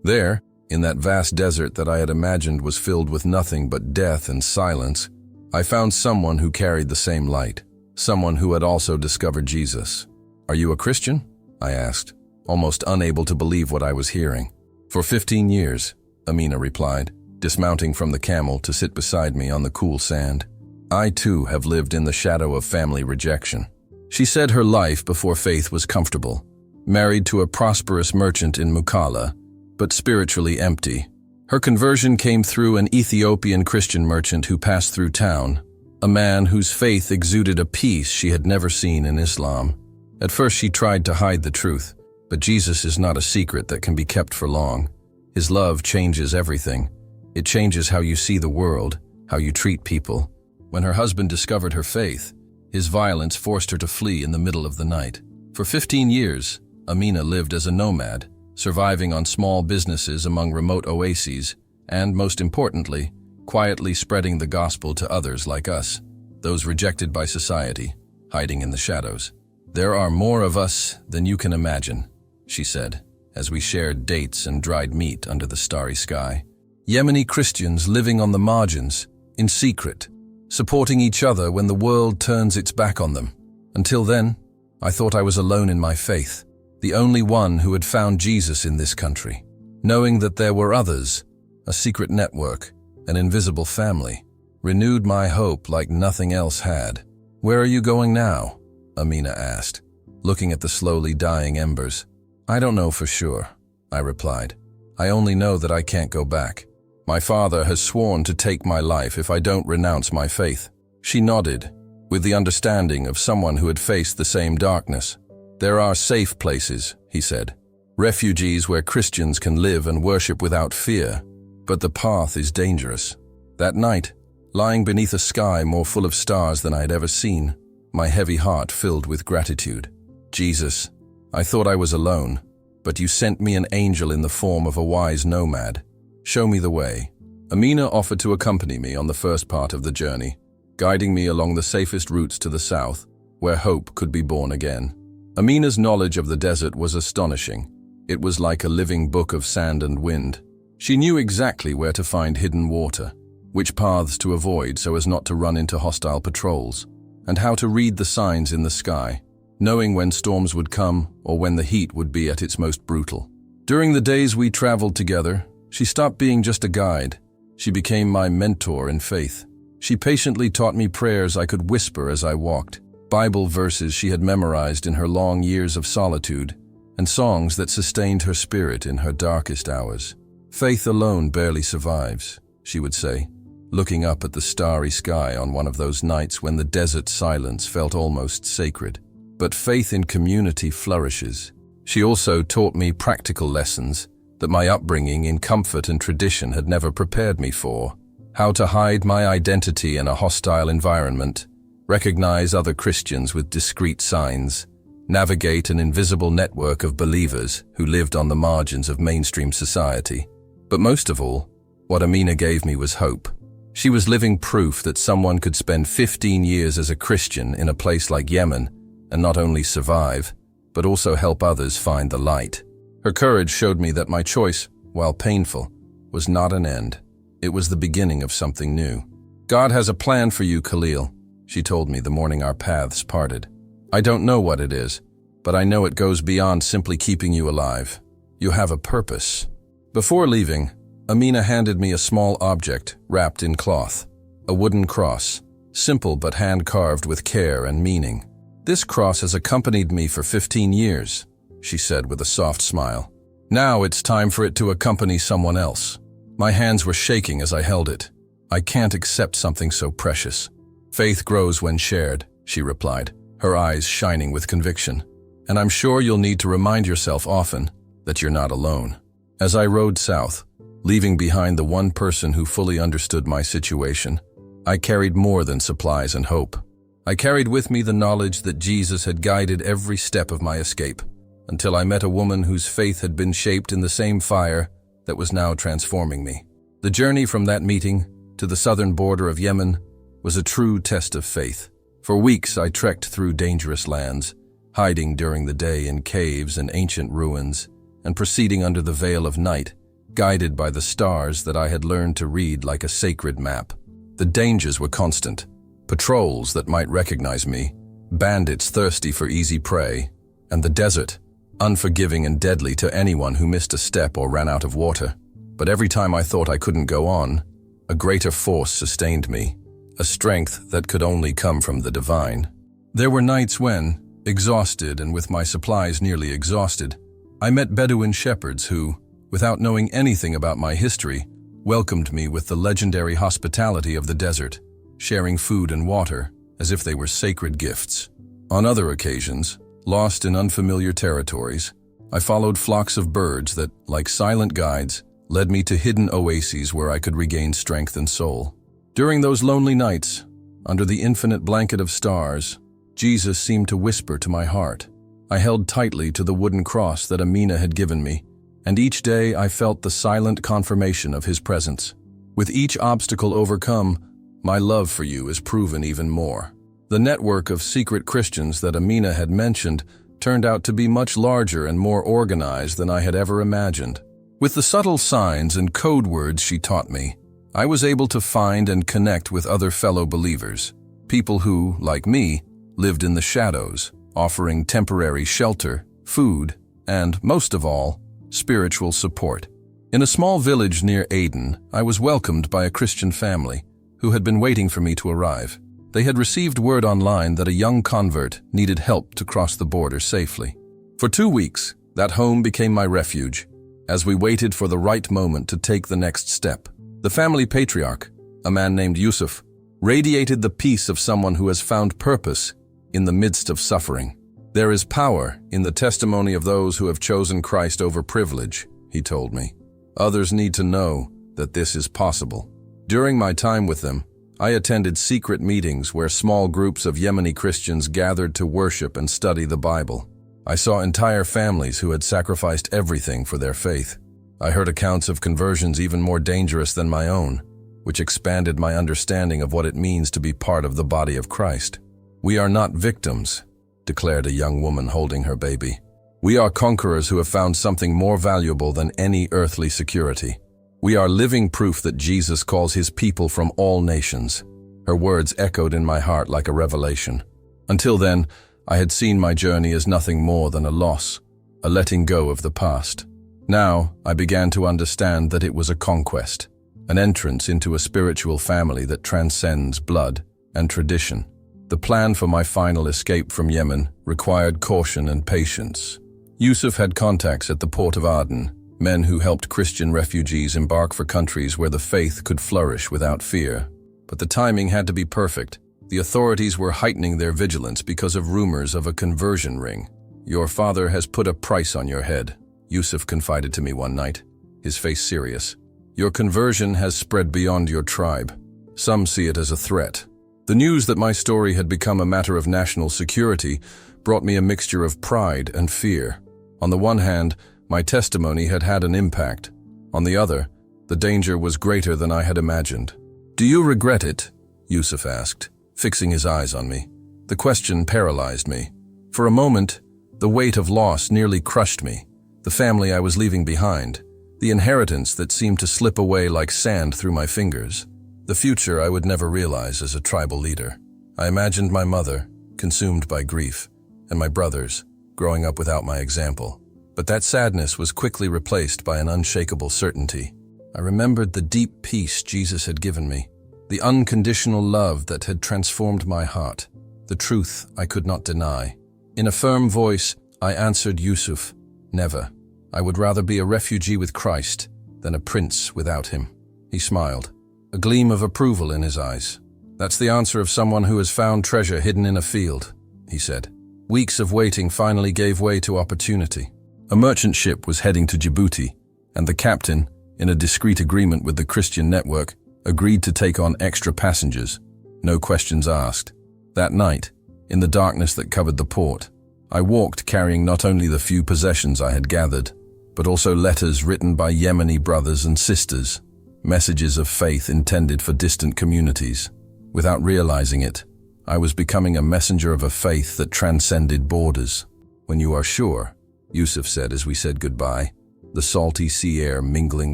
There, in that vast desert that I had imagined was filled with nothing but death and silence, I found someone who carried the same light, someone who had also discovered Jesus. "Are you a Christian?" I asked, almost unable to believe what I was hearing. "For 15 years, Amina replied, dismounting from the camel to sit beside me on the cool sand. "I too have lived in the shadow of family rejection." She said her life before faith was comfortable, married to a prosperous merchant in Mukalla, but spiritually empty. Her conversion came through an Ethiopian Christian merchant who passed through town, a man whose faith exuded a peace she had never seen in Islam. At first she tried to hide the truth, but Jesus is not a secret that can be kept for long. His love changes everything. It changes how you see the world, how you treat people. When her husband discovered her faith, his violence forced her to flee in the middle of the night. For 15 years, Amina lived as a nomad, surviving on small businesses among remote oases, and, most importantly, quietly spreading the gospel to others like us, those rejected by society, hiding in the shadows. "There are more of us than you can imagine," she said, as we shared dates and dried meat under the starry sky. "Yemeni Christians living on the margins, in secret, supporting each other when the world turns its back on them. Until then, I thought I was alone in my faith, the only one who had found Jesus in this country. Knowing that there were others, a secret network, an invisible family, renewed my hope like nothing else had." "Where are you going now?" Amina asked, looking at the slowly dying embers. "I don't know for sure," I replied. "I only know that I can't go back. My father has sworn to take my life if I don't renounce my faith." She nodded, with the understanding of someone who had faced the same darkness. "There are safe places," he said. "Refugees where Christians can live and worship without fear. But the path is dangerous." That night, lying beneath a sky more full of stars than I had ever seen, my heavy heart filled with gratitude. "Jesus, I thought I was alone, but you sent me an angel in the form of a wise nomad. Show me the way." Amina offered to accompany me on the first part of the journey, guiding me along the safest routes to the south, where hope could be born again. Amina's knowledge of the desert was astonishing. It was like a living book of sand and wind. She knew exactly where to find hidden water, which paths to avoid so as not to run into hostile patrols, and how to read the signs in the sky, knowing when storms would come or when the heat would be at its most brutal. During the days we traveled together, she stopped being just a guide. She became my mentor in faith. She patiently taught me prayers I could whisper as I walked, Bible verses she had memorized in her long years of solitude, and songs that sustained her spirit in her darkest hours. "Faith alone barely survives," she would say, looking up at the starry sky on one of those nights when the desert silence felt almost sacred. "But faith in community flourishes." She also taught me practical lessons that my upbringing in comfort and tradition had never prepared me for. How to hide my identity in a hostile environment, recognize other Christians with discreet signs, navigate an invisible network of believers who lived on the margins of mainstream society. But most of all, what Amina gave me was hope. She was living proof that someone could spend 15 years as a Christian in a place like Yemen and not only survive, but also help others find the light. Her courage showed me that my choice, while painful, was not an end. It was the beginning of something new. "God has a plan for you, Kalil," she told me the morning our paths parted. "I don't know what it is, but I know it goes beyond simply keeping you alive. You have a purpose." Before leaving, Amina handed me a small object wrapped in cloth, a wooden cross, simple but hand-carved with care and meaning. "This cross has accompanied me for 15 years, she said with a soft smile. "Now it's time for it to accompany someone else." My hands were shaking as I held it. "I can't accept something so precious." "Faith grows when shared," she replied, her eyes shining with conviction. "And I'm sure you'll need to remind yourself often that you're not alone." As I rode south, leaving behind the one person who fully understood my situation. I carried more than supplies and hope. I carried with me the knowledge that Jesus had guided every step of my escape, until I met a woman whose faith had been shaped in the same fire that was now transforming me. The journey from that meeting to the southern border of Yemen was a true test of faith. For weeks I trekked through dangerous lands, hiding during the day in caves and ancient ruins, and proceeding under the veil of night, guided by the stars that I had learned to read like a sacred map. The dangers were constant. Patrols that might recognize me, bandits thirsty for easy prey, and the desert, unforgiving and deadly to anyone who missed a step or ran out of water. But every time I thought I couldn't go on, a greater force sustained me, a strength that could only come from the divine. There were nights when, exhausted and with my supplies nearly exhausted, I met Bedouin shepherds who, without knowing anything about my history, welcomed me with the legendary hospitality of the desert, sharing food and water as if they were sacred gifts. On other occasions, lost in unfamiliar territories, I followed flocks of birds that, like silent guides, led me to hidden oases where I could regain strength and soul. During those lonely nights, under the infinite blanket of stars, Jesus seemed to whisper to my heart. I held tightly to the wooden cross that Amina had given me, and each day I felt the silent confirmation of his presence. With each obstacle overcome, my love for you is proven even more. The network of secret Christians that Amina had mentioned turned out to be much larger and more organized than I had ever imagined. With the subtle signs and code words she taught me, I was able to find and connect with other fellow believers, people who, like me, lived in the shadows, offering temporary shelter, food, and, most of all, spiritual support. In a small village near Aden, I was welcomed by a Christian family who had been waiting for me to arrive. They had received word online that a young convert needed help to cross the border safely. For 2 weeks, that home became my refuge, as we waited for the right moment to take the next step. The family patriarch, a man named Yusuf, radiated the peace of someone who has found purpose in the midst of suffering. There is power in the testimony of those who have chosen Christ over privilege, he told me. Others need to know that this is possible. During my time with them, I attended secret meetings where small groups of Yemeni Christians gathered to worship and study the Bible. I saw entire families who had sacrificed everything for their faith. I heard accounts of conversions even more dangerous than my own, which expanded my understanding of what it means to be part of the body of Christ. "We are not victims," declared a young woman holding her baby. "We are conquerors who have found something more valuable than any earthly security. We are living proof that Jesus calls his people from all nations." Her words echoed in my heart like a revelation. Until then, I had seen my journey as nothing more than a loss, a letting go of the past. Now, I began to understand that it was a conquest, an entrance into a spiritual family that transcends blood and tradition. The plan for my final escape from Yemen required caution and patience. Yusuf had contacts at the port of Aden, men who helped Christian refugees embark for countries where the faith could flourish without fear. But the timing had to be perfect. The authorities were heightening their vigilance because of rumors of a conversion ring. "Your father has put a price on your head," Yusuf confided to me one night, his face serious. "Your conversion has spread beyond your tribe. Some see it as a threat." The news that my story had become a matter of national security brought me a mixture of pride and fear. On the one hand, my testimony had had an impact. On the other, the danger was greater than I had imagined. "Do you regret it?" Yusuf asked, fixing his eyes on me. The question paralyzed me. For a moment, the weight of loss nearly crushed me. The family I was leaving behind, the inheritance that seemed to slip away like sand through my fingers, the future I would never realize as a tribal leader. I imagined my mother, consumed by grief, and my brothers, growing up without my example. But that sadness was quickly replaced by an unshakable certainty. I remembered the deep peace Jesus had given me, the unconditional love that had transformed my heart, the truth I could not deny. In a firm voice, I answered Yusuf, "Never. I would rather be a refugee with Christ than a prince without him." He smiled, a gleam of approval in his eyes. "That's the answer of someone who has found treasure hidden in a field," he said. Weeks of waiting finally gave way to opportunity. A merchant ship was heading to Djibouti, and the captain, in a discreet agreement with the Christian network, agreed to take on extra passengers. No questions asked. That night, in the darkness that covered the port, I walked carrying not only the few possessions I had gathered, but also letters written by Yemeni brothers and sisters, messages of faith intended for distant communities. Without realizing it, I was becoming a messenger of a faith that transcended borders. "When you are sure," Yusuf said as we said goodbye, the salty sea air mingling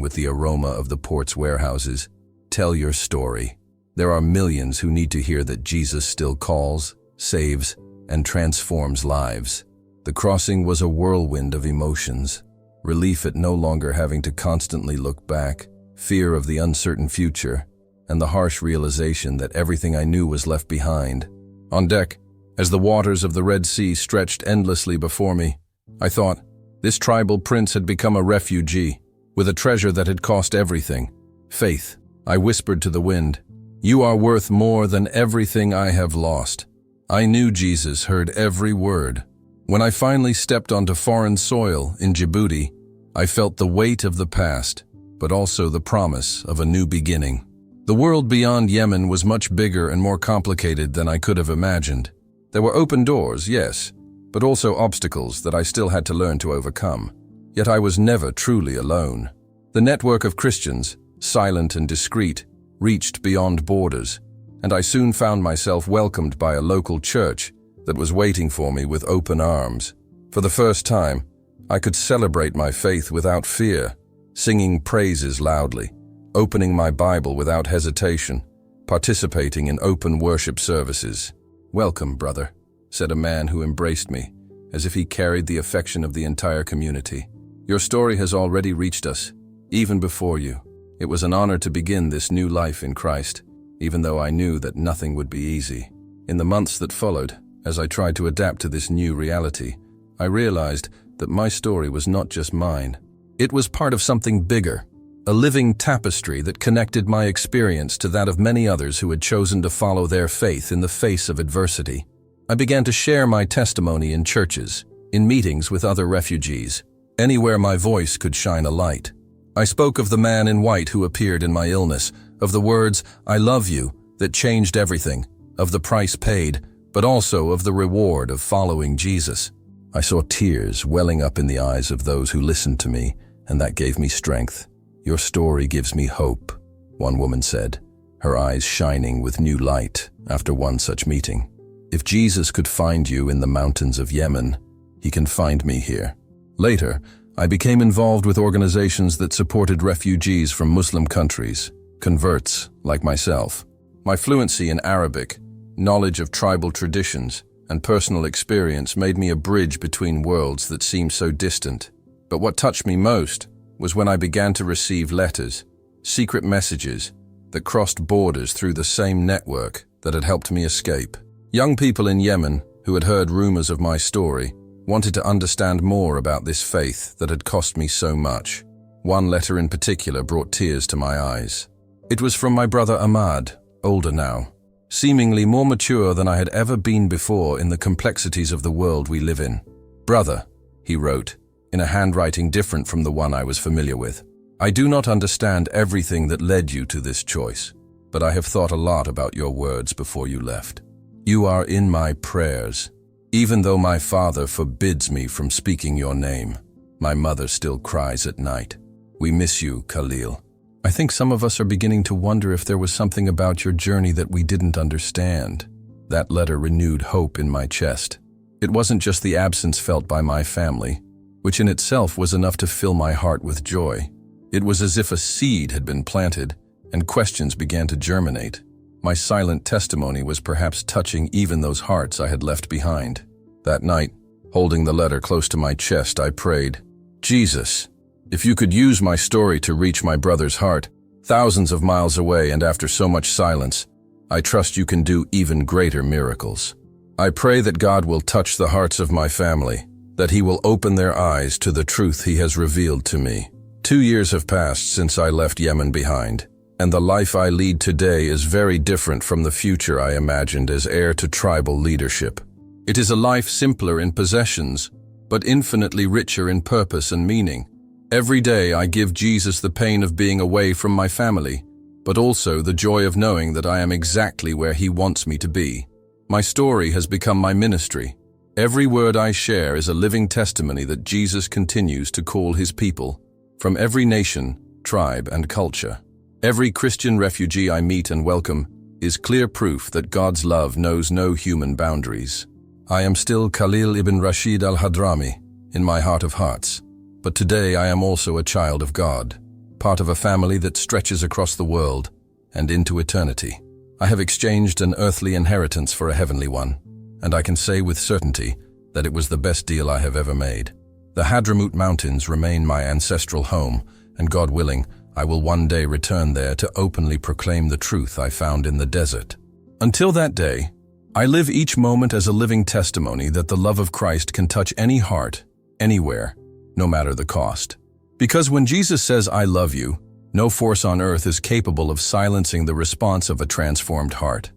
with the aroma of the port's warehouses, "tell your story. There are millions who need to hear that Jesus still calls, saves, and transforms lives." The crossing was a whirlwind of emotions. Relief at no longer having to constantly look back, fear of the uncertain future, and the harsh realization that everything I knew was left behind. On deck, as the waters of the Red Sea stretched endlessly before me, I thought, this tribal prince had become a refugee, with a treasure that had cost everything. "Faith," I whispered to the wind, "you are worth more than everything I have lost." I knew Jesus heard every word. When I finally stepped onto foreign soil in Djibouti, I felt the weight of the past, but also the promise of a new beginning. The world beyond Yemen was much bigger and more complicated than I could have imagined. There were open doors, yes, but also obstacles that I still had to learn to overcome. Yet I was never truly alone. The network of Christians, silent and discreet, reached beyond borders, and I soon found myself welcomed by a local church that was waiting for me with open arms. For the first time, I could celebrate my faith without fear, singing praises loudly, opening my Bible without hesitation, participating in open worship services. "Welcome, brother," said a man who embraced me, as if he carried the affection of the entire community. "Your story has already reached us, even before you. It was an honor to begin this new life in Christ, even though I knew that nothing would be easy." In the months that followed, as I tried to adapt to this new reality, I realized that my story was not just mine. It was part of something bigger, a living tapestry that connected my experience to that of many others who had chosen to follow their faith in the face of adversity. I began to share my testimony in churches, in meetings with other refugees, anywhere my voice could shine a light. I spoke of the man in white who appeared in my illness, of the words, "I love you," that changed everything, of the price paid, but also of the reward of following Jesus. I saw tears welling up in the eyes of those who listened to me, and that gave me strength. "Your story gives me hope," one woman said, her eyes shining with new light after one such meeting. "If Jesus could find you in the mountains of Yemen, he can find me here." Later, I became involved with organizations that supported refugees from Muslim countries, converts like myself. My fluency in Arabic, knowledge of tribal traditions, and personal experience made me a bridge between worlds that seemed so distant. But what touched me most was when I began to receive letters, secret messages that crossed borders through the same network that had helped me escape. Young people in Yemen who had heard rumors of my story wanted to understand more about this faith that had cost me so much. One letter in particular brought tears to my eyes. It was from my brother Ahmad, older now, seemingly more mature than I had ever been before in the complexities of the world we live in. "Brother," he wrote, in a handwriting different from the one I was familiar with, "I do not understand everything that led you to this choice, but I have thought a lot about your words before you left. You are in my prayers. Even though my father forbids me from speaking your name, my mother still cries at night. We miss you, Kalil. I think some of us are beginning to wonder if there was something about your journey that we didn't understand." That letter renewed hope in my chest. It wasn't just the absence felt by my family, which in itself was enough to fill my heart with joy. It was as if a seed had been planted, and questions began to germinate. My silent testimony was perhaps touching even those hearts I had left behind. That night, holding the letter close to my chest, I prayed, "Jesus, if you could use my story to reach my brother's heart, thousands of miles away and after so much silence, I trust you can do even greater miracles. I pray that God will touch the hearts of my family, that he will open their eyes to the truth he has revealed to me." 2 years have passed since I left Yemen behind, and the life I lead today is very different from the future I imagined as heir to tribal leadership. It is a life simpler in possessions, but infinitely richer in purpose and meaning. Every day I give Jesus the pain of being away from my family, but also the joy of knowing that I am exactly where He wants me to be. My story has become my ministry. Every word I share is a living testimony that Jesus continues to call His people, from every nation, tribe, and culture. Every Christian refugee I meet and welcome is clear proof that God's love knows no human boundaries. I am still Kalil ibn Rashid al-Hadrami in my heart of hearts, but today I am also a child of God, part of a family that stretches across the world and into eternity. I have exchanged an earthly inheritance for a heavenly one, and I can say with certainty that it was the best deal I have ever made. The Hadramut Mountains remain my ancestral home, and God willing, I will one day return there to openly proclaim the truth I found in the desert. Until that day, I live each moment as a living testimony that the love of Christ can touch any heart, anywhere, no matter the cost. Because when Jesus says, "I love you," no force on earth is capable of silencing the response of a transformed heart.